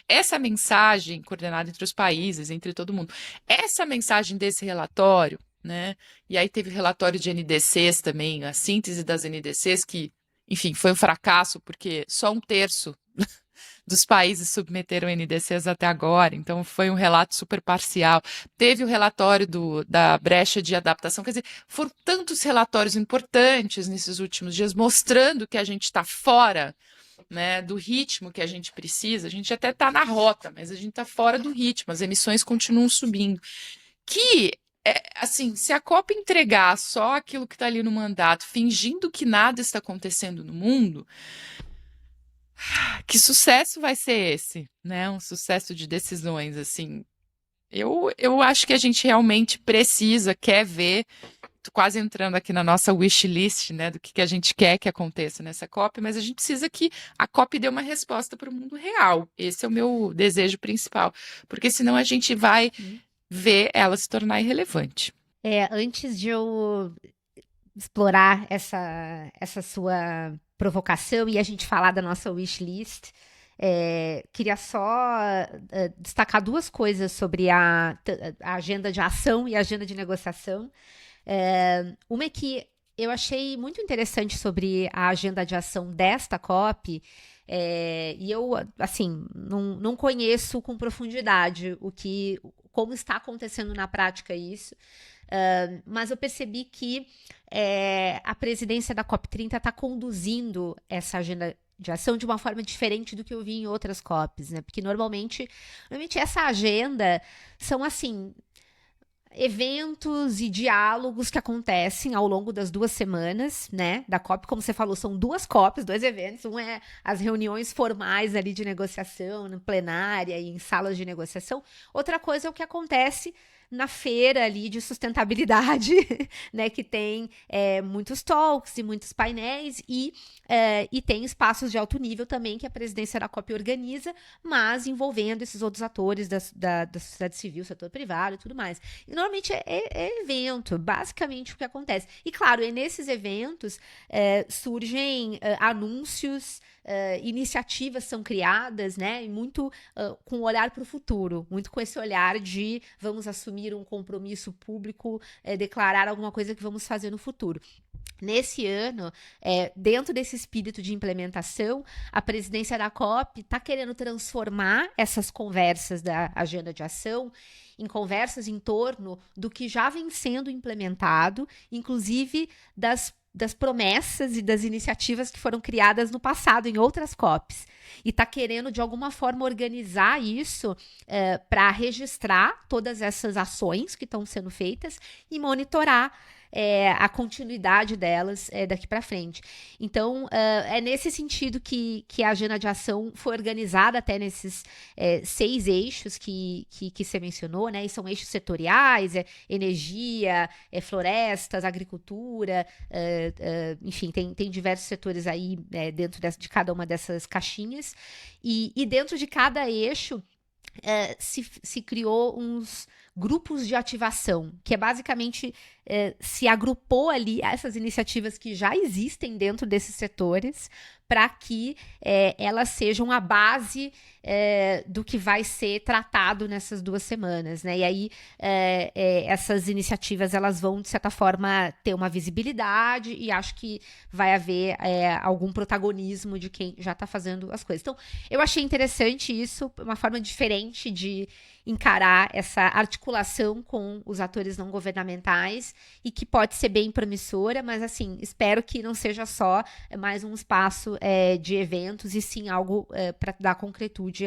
Essa mensagem, coordenada entre os países, entre todo mundo, essa mensagem desse relatório, né? E aí teve relatório de NDCs também, a síntese das NDCs, que, enfim, foi um fracasso, porque só 1/3 dos países submeteram NDCs até agora, então foi um relato super parcial. Teve o relatório da brecha de adaptação, quer dizer, foram tantos relatórios importantes nesses últimos dias mostrando que a gente está fora, né, do ritmo que a gente precisa. A gente até está na rota, mas a gente está fora do ritmo, as emissões continuam subindo. Que, assim, se a COP entregar só aquilo que está ali no mandato, fingindo que nada está acontecendo no mundo, que sucesso vai ser esse, né? Um sucesso de decisões, assim. Eu acho que a gente realmente precisa, quer ver, tô quase entrando aqui na nossa wish list, né, do que a gente quer que aconteça nessa COP, mas a gente precisa que a COP dê uma resposta para o mundo real. Esse é o meu desejo principal, porque senão a gente vai ver ela se tornar irrelevante. Antes de eu explorar essa sua provocação e a gente falar da nossa wishlist, queria só destacar 2 coisas sobre a agenda de ação e a agenda de negociação. Uma é que eu achei muito interessante sobre a agenda de ação desta COP, e eu, assim, não conheço com profundidade como está acontecendo na prática isso, mas eu percebi que a presidência da COP30 está conduzindo essa agenda de ação de uma forma diferente do que eu vi em outras COPs, né? Porque normalmente essa agenda são, assim, eventos e diálogos que acontecem ao longo das 2 semanas, né, da COP. Como você falou, são 2 COPs, 2 eventos. Um é as reuniões formais ali de negociação, na plenária e em salas de negociação. Outra coisa é o que acontece na feira ali de sustentabilidade, né, que tem muitos talks e muitos painéis e tem espaços de alto nível também que a presidência da COP organiza, mas envolvendo esses outros atores da sociedade civil, setor privado e tudo mais. E normalmente é evento, basicamente o que acontece. E claro, nesses eventos surgem anúncios, iniciativas são criadas, né, e muito com um olhar para o futuro, muito com esse olhar de vamos assumir um compromisso público, declarar alguma coisa que vamos fazer no futuro. Nesse ano, dentro desse espírito de implementação, a presidência da COP está querendo transformar essas conversas da agenda de ação em conversas em torno do que já vem sendo implementado, inclusive das promessas e das iniciativas que foram criadas no passado em outras COPs. E está querendo, de alguma forma, organizar isso para registrar todas essas ações que estão sendo feitas e monitorar a continuidade delas daqui para frente. Então, é nesse sentido que a agenda de ação foi organizada até nesses 6 eixos que você mencionou, né? E são eixos setoriais, energia, florestas, agricultura, enfim, tem diversos setores aí dentro de cada uma dessas caixinhas. E dentro de cada eixo se criou uns grupos de ativação, que é basicamente se agrupou ali essas iniciativas que já existem dentro desses setores para que elas sejam a base do que vai ser tratado nessas 2 semanas, né? E aí essas iniciativas elas vão de certa forma ter uma visibilidade e acho que vai haver algum protagonismo de quem já está fazendo as coisas. Então eu achei interessante isso, uma forma diferente de encarar essa articulação com os atores não governamentais e que pode ser bem promissora, mas assim, espero que não seja só mais um espaço de eventos e sim algo para dar concretude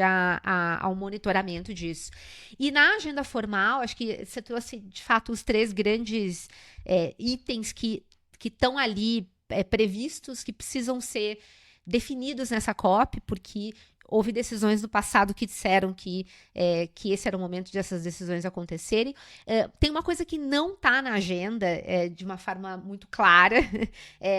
ao monitoramento disso. E na agenda formal, acho que você trouxe de fato os 3 grandes itens que estão ali previstos, que precisam ser definidos nessa COP, porque houve decisões no passado que disseram que esse era o momento dessas decisões acontecerem. Tem uma coisa que não está na agenda de uma forma muito clara,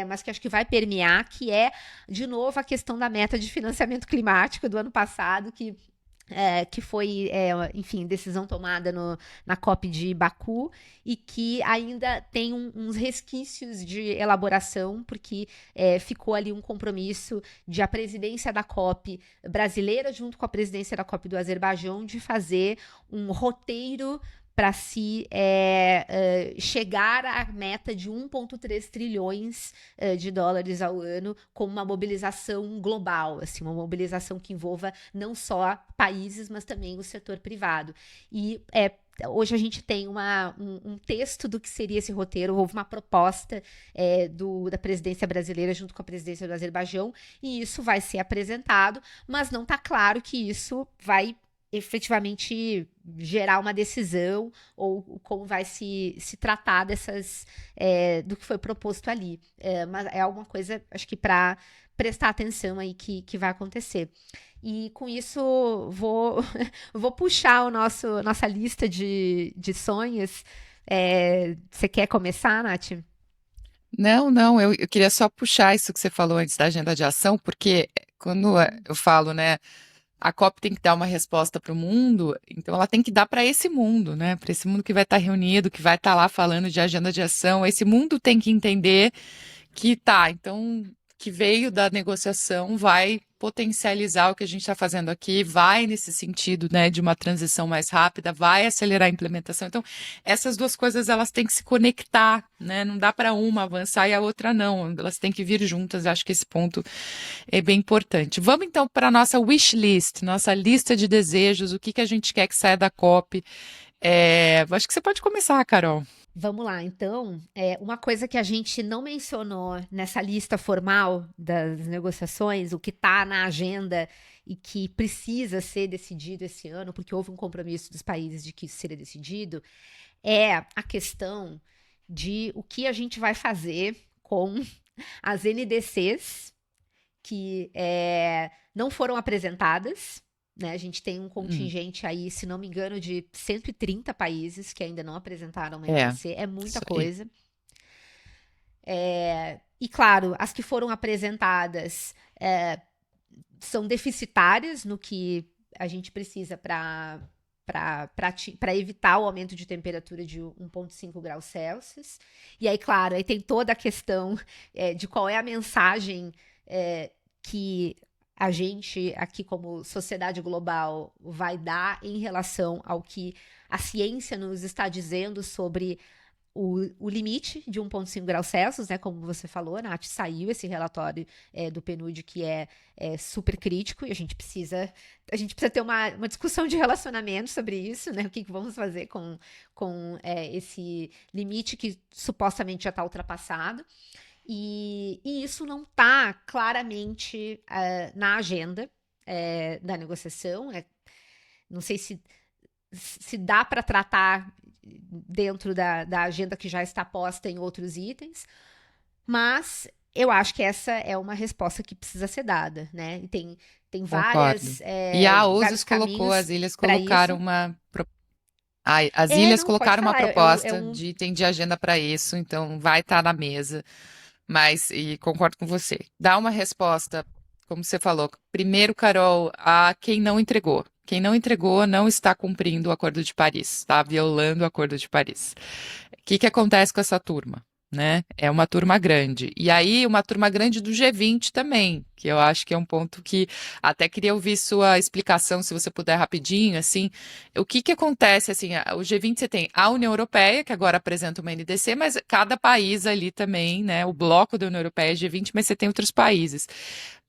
mas que acho que vai permear, que é, de novo, a questão da meta de financiamento climático do ano passado, que foi, enfim, decisão tomada na COP de Baku e que ainda tem uns resquícios de elaboração, porque ficou ali um compromisso de a presidência da COP brasileira junto com a presidência da COP do Azerbaijão de fazer um roteiro para se chegar à meta de 1,3 trilhões de dólares ao ano com uma mobilização global, assim, uma mobilização que envolva não só países, mas também o setor privado. E hoje a gente tem um texto do que seria esse roteiro, houve uma proposta da presidência brasileira junto com a presidência do Azerbaijão, e isso vai ser apresentado, mas não está claro que isso vai efetivamente gerar uma decisão ou como vai se tratar do que foi proposto ali. Mas é alguma coisa, acho que para prestar atenção aí que vai acontecer. E com isso vou puxar nossa lista de sonhos. Você quer começar, Nath? Não, eu queria só puxar isso que você falou antes da agenda de ação, porque quando eu falo, né, a COP tem que dar uma resposta para o mundo, então ela tem que dar para esse mundo, né? Para esse mundo que vai estar reunido, que vai estar lá falando de agenda de ação. Esse mundo tem que entender que então, que veio da negociação vai potencializar o que a gente está fazendo aqui, vai nesse sentido, né, de uma transição mais rápida, vai acelerar a implementação. Então, essas 2 coisas elas têm que se conectar, né? Não dá para uma avançar e a outra não. Elas têm que vir juntas. Acho que esse ponto é bem importante. Vamos então para a nossa wish list, nossa lista de desejos, o que a gente quer que saia da COP. Acho que você pode começar, Carol. Vamos lá, então, uma coisa que a gente não mencionou nessa lista formal das negociações, o que está na agenda e que precisa ser decidido esse ano, porque houve um compromisso dos países de que isso seria decidido, é a questão de o que a gente vai fazer com as NDCs que não foram apresentadas. Né, a gente tem um contingente aí, se não me engano, de 130 países que ainda não apresentaram uma NDC. É muita coisa. E, claro, as que foram apresentadas são deficitárias no que a gente precisa para evitar o aumento de temperatura de 1,5 graus Celsius. E aí, claro, aí tem toda a questão de qual é a mensagem que a gente aqui como sociedade global vai dar em relação ao que a ciência nos está dizendo sobre o limite de 1,5 graus Celsius, né? Como você falou, Nath, saiu esse relatório do PNUD que é super crítico e a gente precisa ter uma discussão de relacionamento sobre isso, né? O que vamos fazer com esse limite que supostamente já está ultrapassado. E isso não está claramente na agenda da negociação. Não sei se dá para tratar dentro da agenda que já está posta em outros itens, mas eu acho que essa é uma resposta que precisa ser dada, né? E tem Concordo. E a vários AUSUS colocou, caminhos as ilhas para colocaram isso. as ilhas Não, pode colocaram uma falar, é proposta um. de item de agenda para isso, então vai estar na mesa. Mas, e concordo com você, dá uma resposta, como você falou. Primeiro, Carol, a quem não entregou. Quem não entregou não está cumprindo o Acordo de Paris, está violando o Acordo de Paris. O que acontece com essa turma? Né? É uma turma grande. E aí, uma turma grande do G20 também, que eu acho que é um ponto que até queria ouvir sua explicação, se você puder rapidinho, assim, o que acontece, assim, o G20 você tem a União Europeia, que agora apresenta uma NDC, mas cada país ali também, né, o bloco da União Europeia é G20, mas você tem outros países.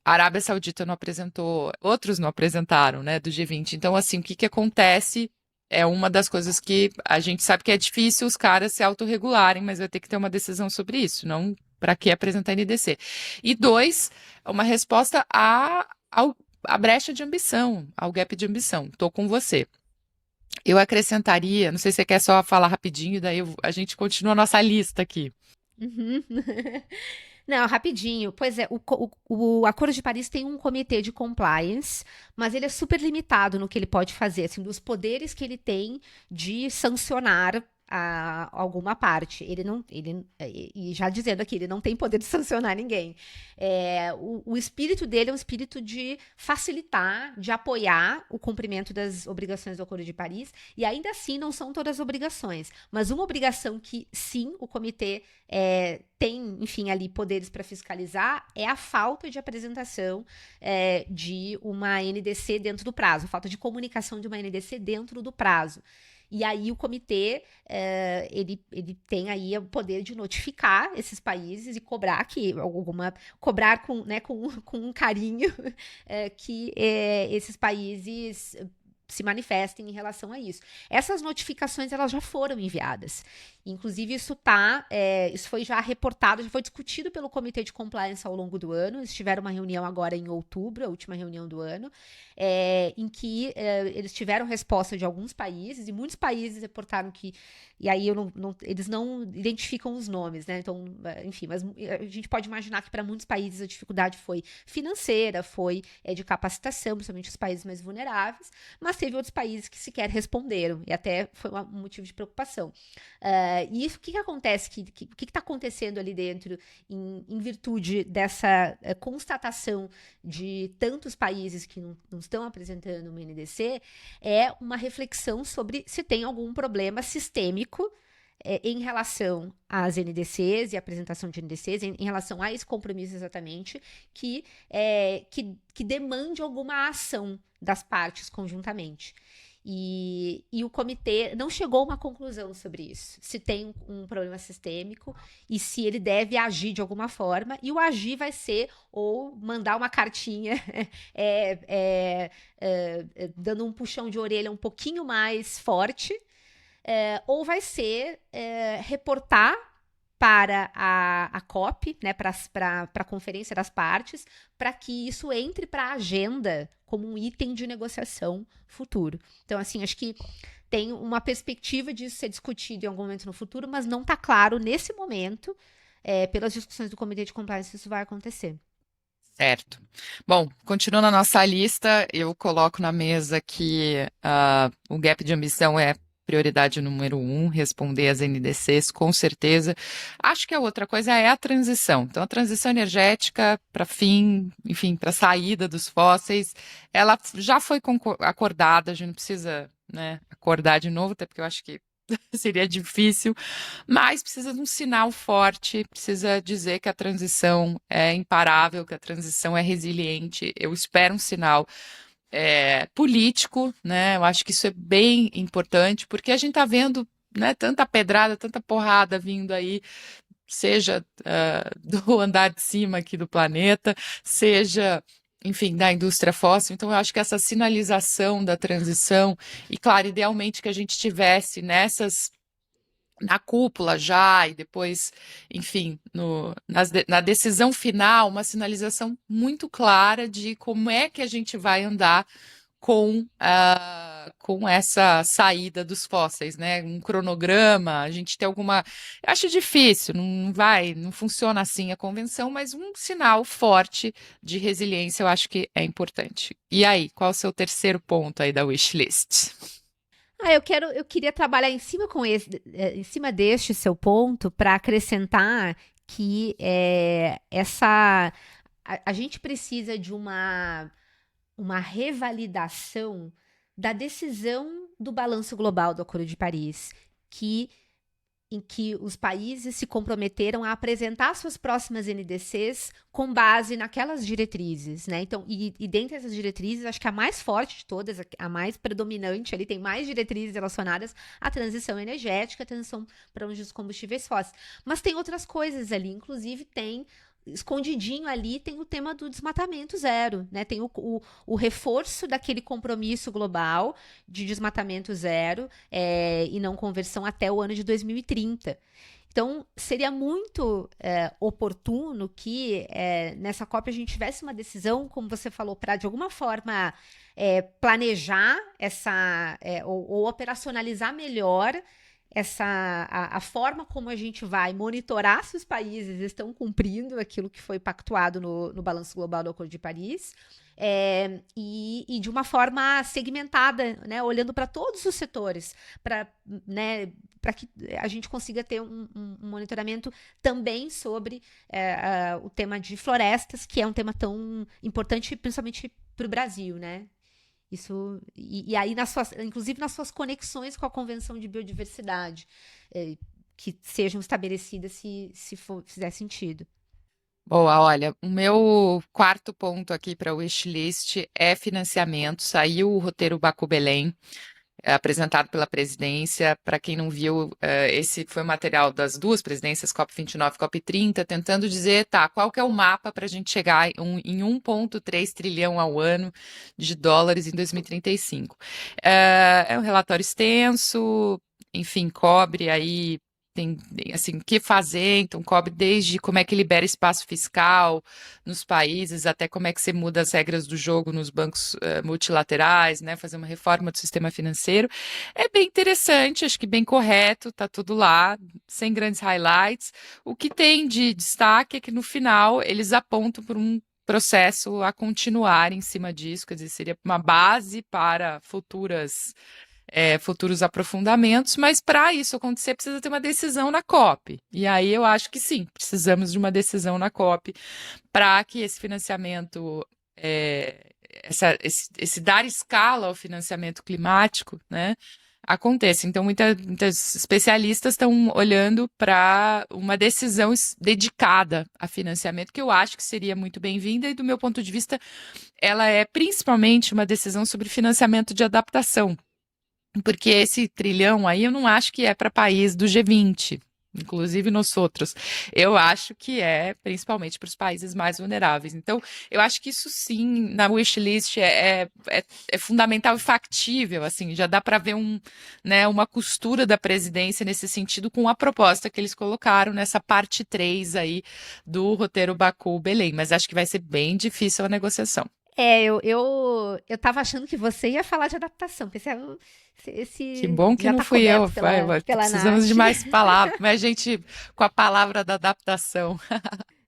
A Arábia Saudita não apresentou, outros não apresentaram, né, do G20. Então, assim, o que acontece é uma das coisas que a gente sabe que é difícil os caras se autorregularem, mas vai ter que ter uma decisão sobre isso, não para que apresentar NDC. E dois, uma resposta à brecha de ambição, ao gap de ambição. Estou com você. Eu acrescentaria, não sei se você quer só falar rapidinho, daí a gente continua a nossa lista aqui. Uhum. Não, rapidinho. Pois é, o Acordo de Paris tem um comitê de compliance, mas ele é super limitado no que ele pode fazer, assim, dos poderes que ele tem de sancionar alguma parte. E já dizendo aqui, ele não tem poder de sancionar ninguém. O espírito dele é um espírito de facilitar, de apoiar o cumprimento das obrigações do Acordo de Paris, e ainda assim não são todas as obrigações, mas uma obrigação que sim, o comitê tem, enfim, ali poderes para fiscalizar é a falta de apresentação de uma NDC dentro do prazo, a falta de comunicação de uma NDC dentro do prazo. E aí o comitê, ele tem aí o poder de notificar esses países e cobrar cobrar com um carinho que esses países se manifestem em relação a isso. Essas notificações, elas já foram enviadas. Inclusive, isso foi já reportado, já foi discutido pelo Comitê de Compliance ao longo do ano. Eles tiveram uma reunião agora em outubro, a última reunião do ano, em que eles tiveram resposta de alguns países, e muitos países reportaram que, e aí eles não identificam os nomes, né? Então, enfim, mas a gente pode imaginar que para muitos países a dificuldade foi financeira, foi de capacitação, principalmente os países mais vulneráveis, mas teve outros países que sequer responderam, e até foi um motivo de preocupação. E o que acontece? O que está acontecendo ali dentro em virtude dessa constatação de tantos países que não estão apresentando uma NDC? É uma reflexão sobre se tem algum problema sistêmico em relação às NDCs e a apresentação de NDCs, em relação a esse compromisso exatamente, que demande alguma ação das partes conjuntamente. E o comitê não chegou a uma conclusão sobre isso, se tem um problema sistêmico e se ele deve agir de alguma forma, e o agir vai ser ou mandar uma cartinha dando um puxão de orelha um pouquinho mais forte, ou vai ser reportar para a COP, né, para a Conferência das Partes, para que isso entre para a agenda como um item de negociação futuro. Então, assim, acho que tem uma perspectiva disso ser discutido em algum momento no futuro, mas não está claro nesse momento, pelas discussões do Comitê de Compliance, se isso vai acontecer. Certo. Bom, continuando a nossa lista, eu coloco na mesa que o gap de ambição é prioridade número 1, responder às NDCs, com certeza. Acho que a outra coisa é a transição. Então, a transição energética para enfim, para a saída dos fósseis, ela já foi acordada, a gente não precisa, né, acordar de novo, até porque eu acho que seria difícil, mas precisa de um sinal forte, precisa dizer que a transição é imparável, que a transição é resiliente. Eu espero um sinal político, né? Eu acho que isso é bem importante, porque a gente está vendo né, tanta pedrada, tanta porrada vindo aí, seja do andar de cima aqui do planeta, seja, enfim, da indústria fóssil. Então, eu acho que essa sinalização da transição, e claro, idealmente que a gente tivesse na cúpula já, e depois, enfim, na decisão final, uma sinalização muito clara de como é que a gente vai andar com essa saída dos fósseis, né? Um cronograma, a gente tem alguma. Eu acho difícil, não funciona assim a convenção, mas um sinal forte de resiliência eu acho que é importante. E aí, qual é o seu terceiro ponto aí da wishlist? Eu queria trabalhar em cima deste seu ponto para acrescentar que a gente precisa de uma revalidação da decisão do Balanço Global do Acordo de Paris, em que os países se comprometeram a apresentar suas próximas NDCs com base naquelas diretrizes, né? Então, e dentre essas diretrizes, acho que a mais forte de todas, a mais predominante ali, tem mais diretrizes relacionadas à transição energética, à transição para os combustíveis fósseis. Mas tem outras coisas ali, inclusive tem escondidinho ali tem o tema do desmatamento zero, né? Tem o reforço daquele compromisso global de desmatamento zero e não conversão até o ano de 2030. Então, seria muito oportuno que nessa COP a gente tivesse uma decisão, como você falou, para de alguma forma planejar ou operacionalizar melhor a forma como a gente vai monitorar se os países estão cumprindo aquilo que foi pactuado no Balanço Global do Acordo de Paris, e de uma forma segmentada, né, olhando para todos os setores, para que a gente consiga ter um monitoramento também sobre o tema de florestas, que é um tema tão importante, principalmente para o Brasil, né? Isso, e aí, inclusive nas suas conexões com a Convenção de Biodiversidade, que sejam estabelecidas se fizer sentido. Boa, olha, o meu quarto ponto aqui para o wishlist é financiamento. Saiu o roteiro Baku Belém, apresentado pela presidência. Para quem não viu, esse foi o material das duas presidências, COP29 e COP30, tentando dizer, tá, qual que é o mapa para a gente chegar em 1,3 trilhão ao ano de dólares em 2035. É um relatório extenso, enfim, cobre aí tem assim o que fazer, então cobre desde como é que libera espaço fiscal nos países até como é que você muda as regras do jogo nos bancos multilaterais, né, fazer uma reforma do sistema financeiro. É bem interessante, acho que bem correto, tá tudo lá, sem grandes highlights. O que tem de destaque é que no final eles apontam por um processo a continuar em cima disso, quer dizer, seria uma base para futuros aprofundamentos, mas para isso acontecer precisa ter uma decisão na COP. E aí eu acho que sim, precisamos de uma decisão na COP para que esse financiamento, esse dar escala ao financiamento climático, né, aconteça. Então, muitas especialistas estão olhando para uma decisão dedicada a financiamento, que eu acho que seria muito bem-vinda, e do meu ponto de vista, ela é principalmente uma decisão sobre financiamento de adaptação. Porque esse trilhão aí eu não acho que é para país do G20, inclusive nós outros. Eu acho que é principalmente para os países mais vulneráveis. Então, eu acho que isso sim, na wishlist, é fundamental e factível, assim, já dá para ver uma costura da presidência nesse sentido com a proposta que eles colocaram nessa parte 3 aí do roteiro Baku-Belém. Mas acho que vai ser bem difícil a negociação. Eu tava achando que você ia falar de adaptação. Pensei, Que esse bom que já não tá fui eu. coberto pela Precisamos de Nath. mais palavras, mais gente com a palavra da adaptação.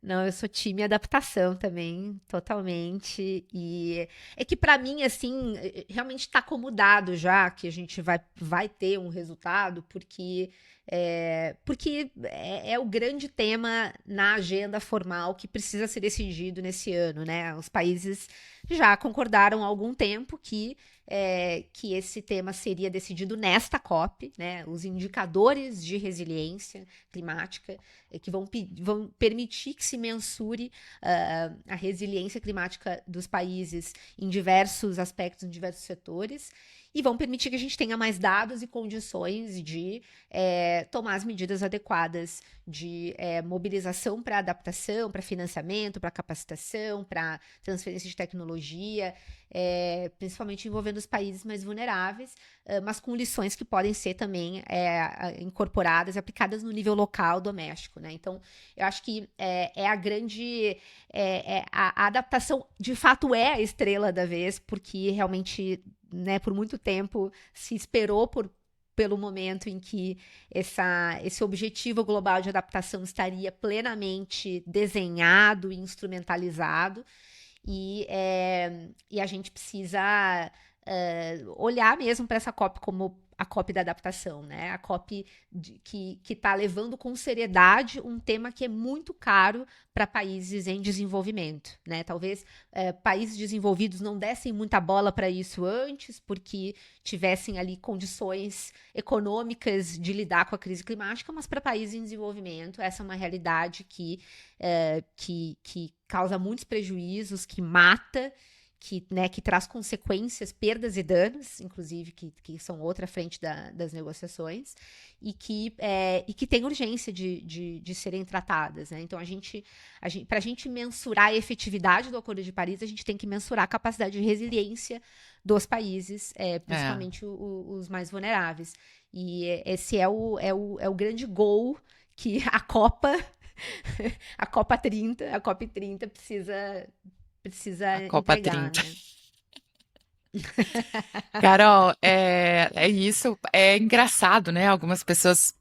Não, eu sou time adaptação também, totalmente. E é que para mim, assim, realmente está acomodado já que a gente vai ter um resultado, porque é o grande tema na agenda formal que precisa ser decidido nesse ano, né? Os países já concordaram há algum tempo que esse tema seria decidido nesta COP, né? Os indicadores de resiliência climática que vão permitir que se mensure a resiliência climática dos países em diversos aspectos, em diversos setores. e vão permitir que a gente tenha mais dados e condições de tomar as medidas adequadas de mobilização para adaptação, para financiamento, para capacitação, para transferência de tecnologia, principalmente envolvendo os países mais vulneráveis, mas com lições que podem ser também incorporadas, aplicadas no nível local, doméstico, né? Então, eu acho que a grande... a adaptação, de fato, é a estrela da vez, porque realmente, né, por muito tempo se esperou pelo momento em que esse objetivo global de adaptação estaria plenamente desenhado e instrumentalizado, e a gente precisa olhar mesmo para essa COP como a COP da adaptação, né? A COP que está levando com seriedade um tema que é muito caro para países em desenvolvimento, né? Talvez países desenvolvidos não dessem muita bola para isso antes, porque tivessem ali condições econômicas de lidar com a crise climática, mas para países em desenvolvimento, essa é uma realidade que causa muitos prejuízos, que mata, que traz consequências, perdas e danos, inclusive, que são outra frente das negociações, e que tem urgência de serem tratadas, né? Então, para a gente mensurar a efetividade do Acordo de Paris, a gente tem que mensurar a capacidade de resiliência dos países, principalmente os mais vulneráveis. E esse é o grande goal que a COP30 precisa A Copa entregar, 30. né? Carol, é isso. É engraçado, né? Algumas pessoas,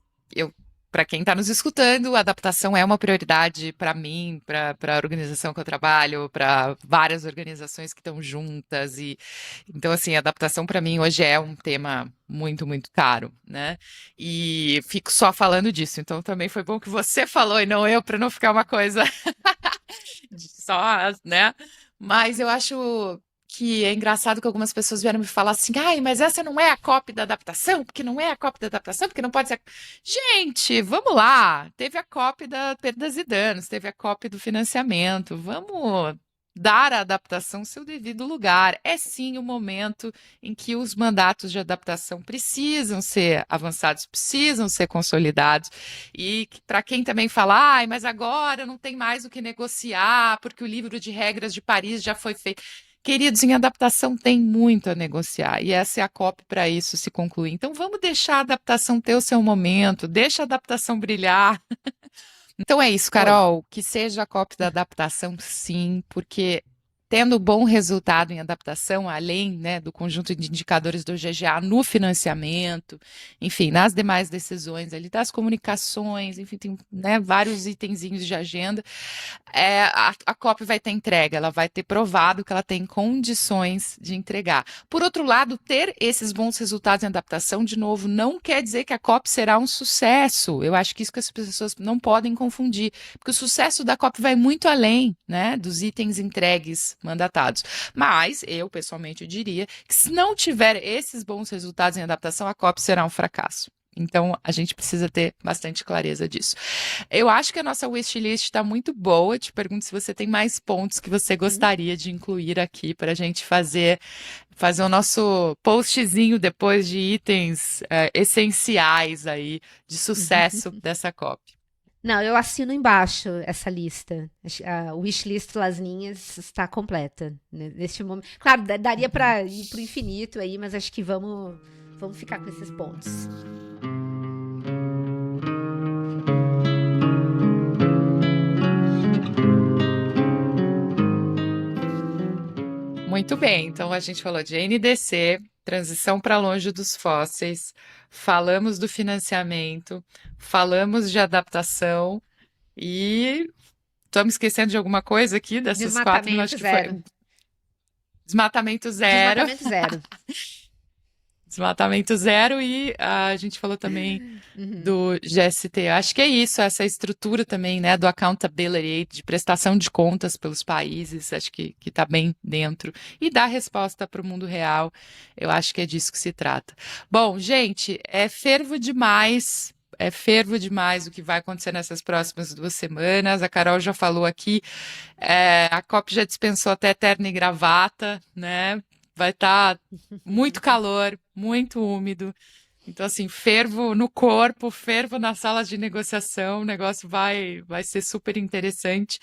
para quem está nos escutando, a adaptação é uma prioridade para mim, para a organização que eu trabalho, para várias organizações que estão juntas. E então, assim, a adaptação para mim hoje é um tema muito, muito caro, né? E fico só falando disso. Então, também foi bom que você falou e não eu, para não ficar uma coisa só, né? Mas eu acho que é engraçado que algumas pessoas vieram me falar assim, ai, mas essa não é a cópia da adaptação, porque não é a cópia da adaptação, porque não pode ser. Gente, vamos lá. Teve a cópia da perdas e danos, teve a cópia do financiamento. Vamos dar à adaptação seu devido lugar. É sim o momento em que os mandatos de adaptação precisam ser avançados, precisam ser consolidados. E para quem também fala, ai, mas agora não tem mais o que negociar, porque o livro de regras de Paris já foi feito. Queridos, em adaptação tem muito a negociar, e essa é a COP para isso se concluir. Então vamos deixar a adaptação ter o seu momento, deixa a adaptação brilhar. Então é isso, Oi. Carol, que seja a COP da adaptação, sim, porque tendo bom resultado em adaptação, além, né, do conjunto de indicadores do GGA no financiamento, enfim, nas demais decisões ali, das comunicações, enfim, tem, né, vários itenzinhos de agenda, a COP vai ter entrega, ela vai ter provado que ela tem condições de entregar. Por outro lado, ter esses bons resultados em adaptação, de novo, não quer dizer que a COP será um sucesso. Eu acho que isso que as pessoas não podem confundir, porque o sucesso da COP vai muito além, né, dos itens entregues mandatados. Mas eu, pessoalmente, diria que se não tiver esses bons resultados em adaptação, a COP será um fracasso. Então, a gente precisa ter bastante clareza disso. Eu acho que a nossa wishlist está muito boa. Te pergunto se você tem mais pontos que você gostaria de incluir aqui para a gente fazer o nosso postzinho depois de itens essenciais aí de sucesso dessa COP. Não, eu assino embaixo essa lista. A wishlist Lasninhas está completa, né, neste momento. Claro, daria para ir para o infinito aí, mas acho que vamos ficar com esses pontos. Muito bem, então a gente falou de NDC, transição para longe dos fósseis, falamos do financiamento, falamos de adaptação e estamos esquecendo de alguma coisa aqui dessas quatro? Não, acho Desmatamento que foi zero. desmatamento zero. Desmatamento zero. Desmatamento zero e a gente falou também do GST. Acho que é isso, essa estrutura também, né, do accountability, de prestação de contas pelos países, acho que está bem dentro. E dar resposta para o mundo real, eu acho que é disso que se trata. Bom, gente, é fervo demais o que vai acontecer nessas próximas 2 semanas. A Carol já falou aqui, a COP já dispensou até terno e gravata, né? vai estar muito calor, muito úmido. Então, assim, fervo no corpo, fervo na sala de negociação, o negócio vai ser super interessante.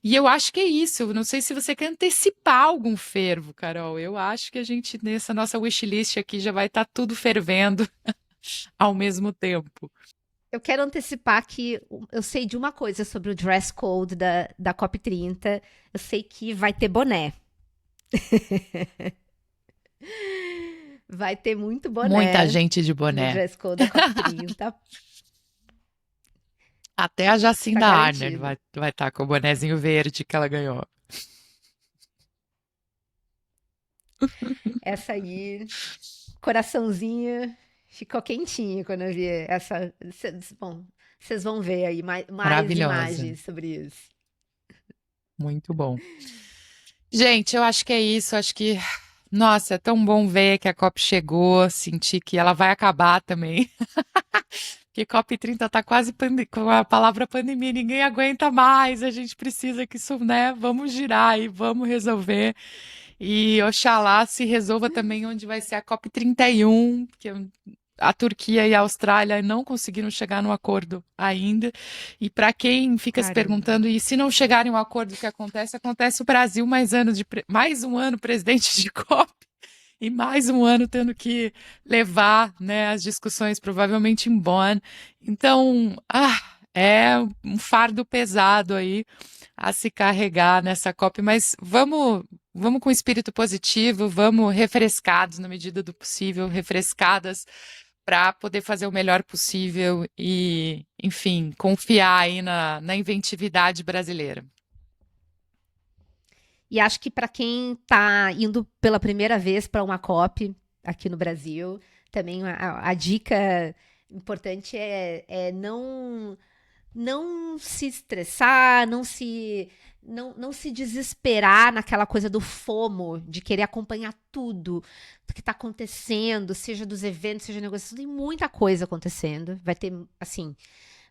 E eu acho que é isso. Eu não sei se você quer antecipar algum fervo, Carol. Eu acho que a gente, nessa nossa wishlist aqui, já vai estar tudo fervendo ao mesmo tempo. Eu quero antecipar que eu sei de uma coisa sobre o dress code da COP30. Eu sei que vai ter boné. Vai ter muito Muita boné gente de no boné. dress code da COP30. Até a Tá Jacinda Arner garantido. vai estar com o bonezinho verde que ela ganhou. Essa aí, coraçãozinho, ficou quentinho quando eu vi essa. Bom, vocês vão ver aí mais Maravilhosa. imagens sobre isso. Muito bom. Gente, eu acho que é isso. Acho que, nossa, é tão bom ver que a COP chegou, sentir que ela vai acabar também. Que COP30 tá quase com a palavra pandemia, ninguém aguenta mais. A gente precisa que isso, né? Vamos girar e vamos resolver. E Oxalá se resolva também onde vai ser a COP31, porque a Turquia e a Austrália não conseguiram chegar num acordo ainda. E para quem fica se Caramba. perguntando, e se não chegarem a um acordo, o que acontece? Acontece o Brasil mais um ano presidente de COP e mais um ano tendo que levar, né, as discussões provavelmente em Bonn. Então, é um fardo pesado aí a se carregar nessa COP, mas vamos com espírito positivo, vamos refrescados na medida do possível, refrescadas para poder fazer o melhor possível e, enfim, confiar aí na inventividade brasileira. E acho que para quem está indo pela primeira vez para uma COP aqui no Brasil, também a dica importante é não se estressar, não se desesperar naquela coisa do FOMO, de querer acompanhar tudo que está acontecendo, seja dos eventos, seja negócios, tem muita coisa acontecendo. Vai ter, assim,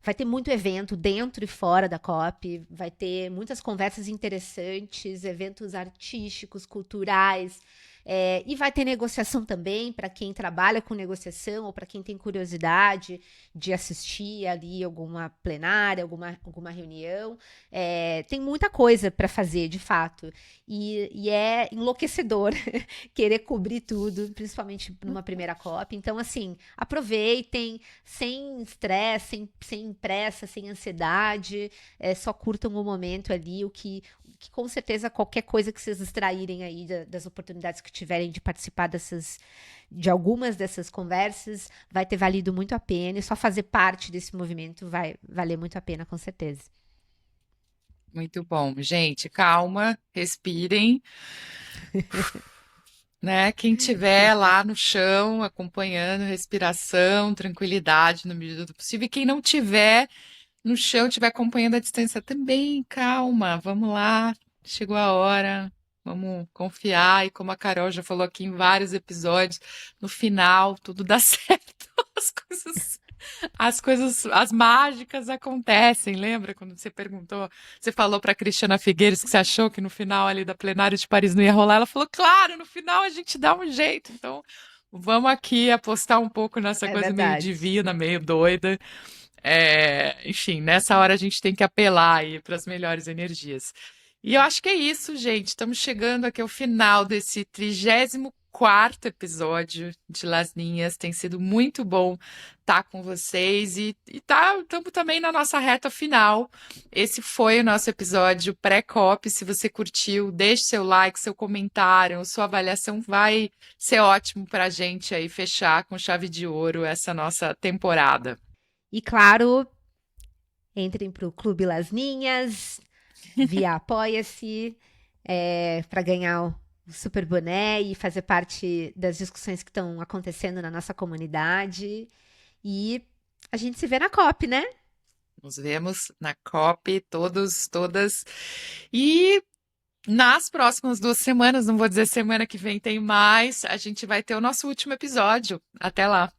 vai ter muito evento dentro e fora da COP, vai ter muitas conversas interessantes, eventos artísticos, culturais, e vai ter negociação também para quem trabalha com negociação ou para quem tem curiosidade de assistir ali alguma plenária, alguma reunião. Tem muita coisa para fazer, de fato. E é enlouquecedor querer cobrir tudo, principalmente numa primeira COP. Então, assim, aproveitem, sem estresse, sem pressa, sem ansiedade, só curtam o momento ali, que com certeza qualquer coisa que vocês extraírem aí das oportunidades que tiverem de participar de algumas dessas conversas, vai ter valido muito a pena, e só fazer parte desse movimento vai valer muito a pena, com certeza. Muito bom. Gente, calma, respirem, né? Quem tiver lá no chão acompanhando respiração, tranquilidade na medida do possível, e quem não tiver no chão, estiver acompanhando a distância também, calma, vamos lá, chegou a hora, vamos confiar. E como a Carol já falou aqui em vários episódios, no final tudo dá certo, as mágicas acontecem. Lembra quando você perguntou, você falou para Cristiana Figueires que você achou que no final ali da plenária de Paris não ia rolar? Ela falou, claro, no final a gente dá um jeito. Então, vamos aqui apostar um pouco nessa É coisa meio verdade. divina, meio doida. Enfim, nessa hora a gente tem que apelar aí para as melhores energias. E eu acho que é isso, gente. Estamos chegando aqui ao final desse 34º episódio de Las Ninhas. Tem sido muito bom estar com vocês e estamos também na nossa reta final. Esse foi o nosso episódio pré-COP. Se você curtiu, deixe seu like, seu comentário, sua avaliação vai ser ótimo para a gente aí fechar com chave de ouro essa nossa temporada. E claro, entrem para o Clube Las Ninhas, via Apoia-se, para ganhar o Super Boné e fazer parte das discussões que estão acontecendo na nossa comunidade. E a gente se vê na COP, né? Nos vemos na COP, todos, todas. E nas próximas 2 semanas, não vou dizer semana que vem tem mais, a gente vai ter o nosso último episódio. Até lá.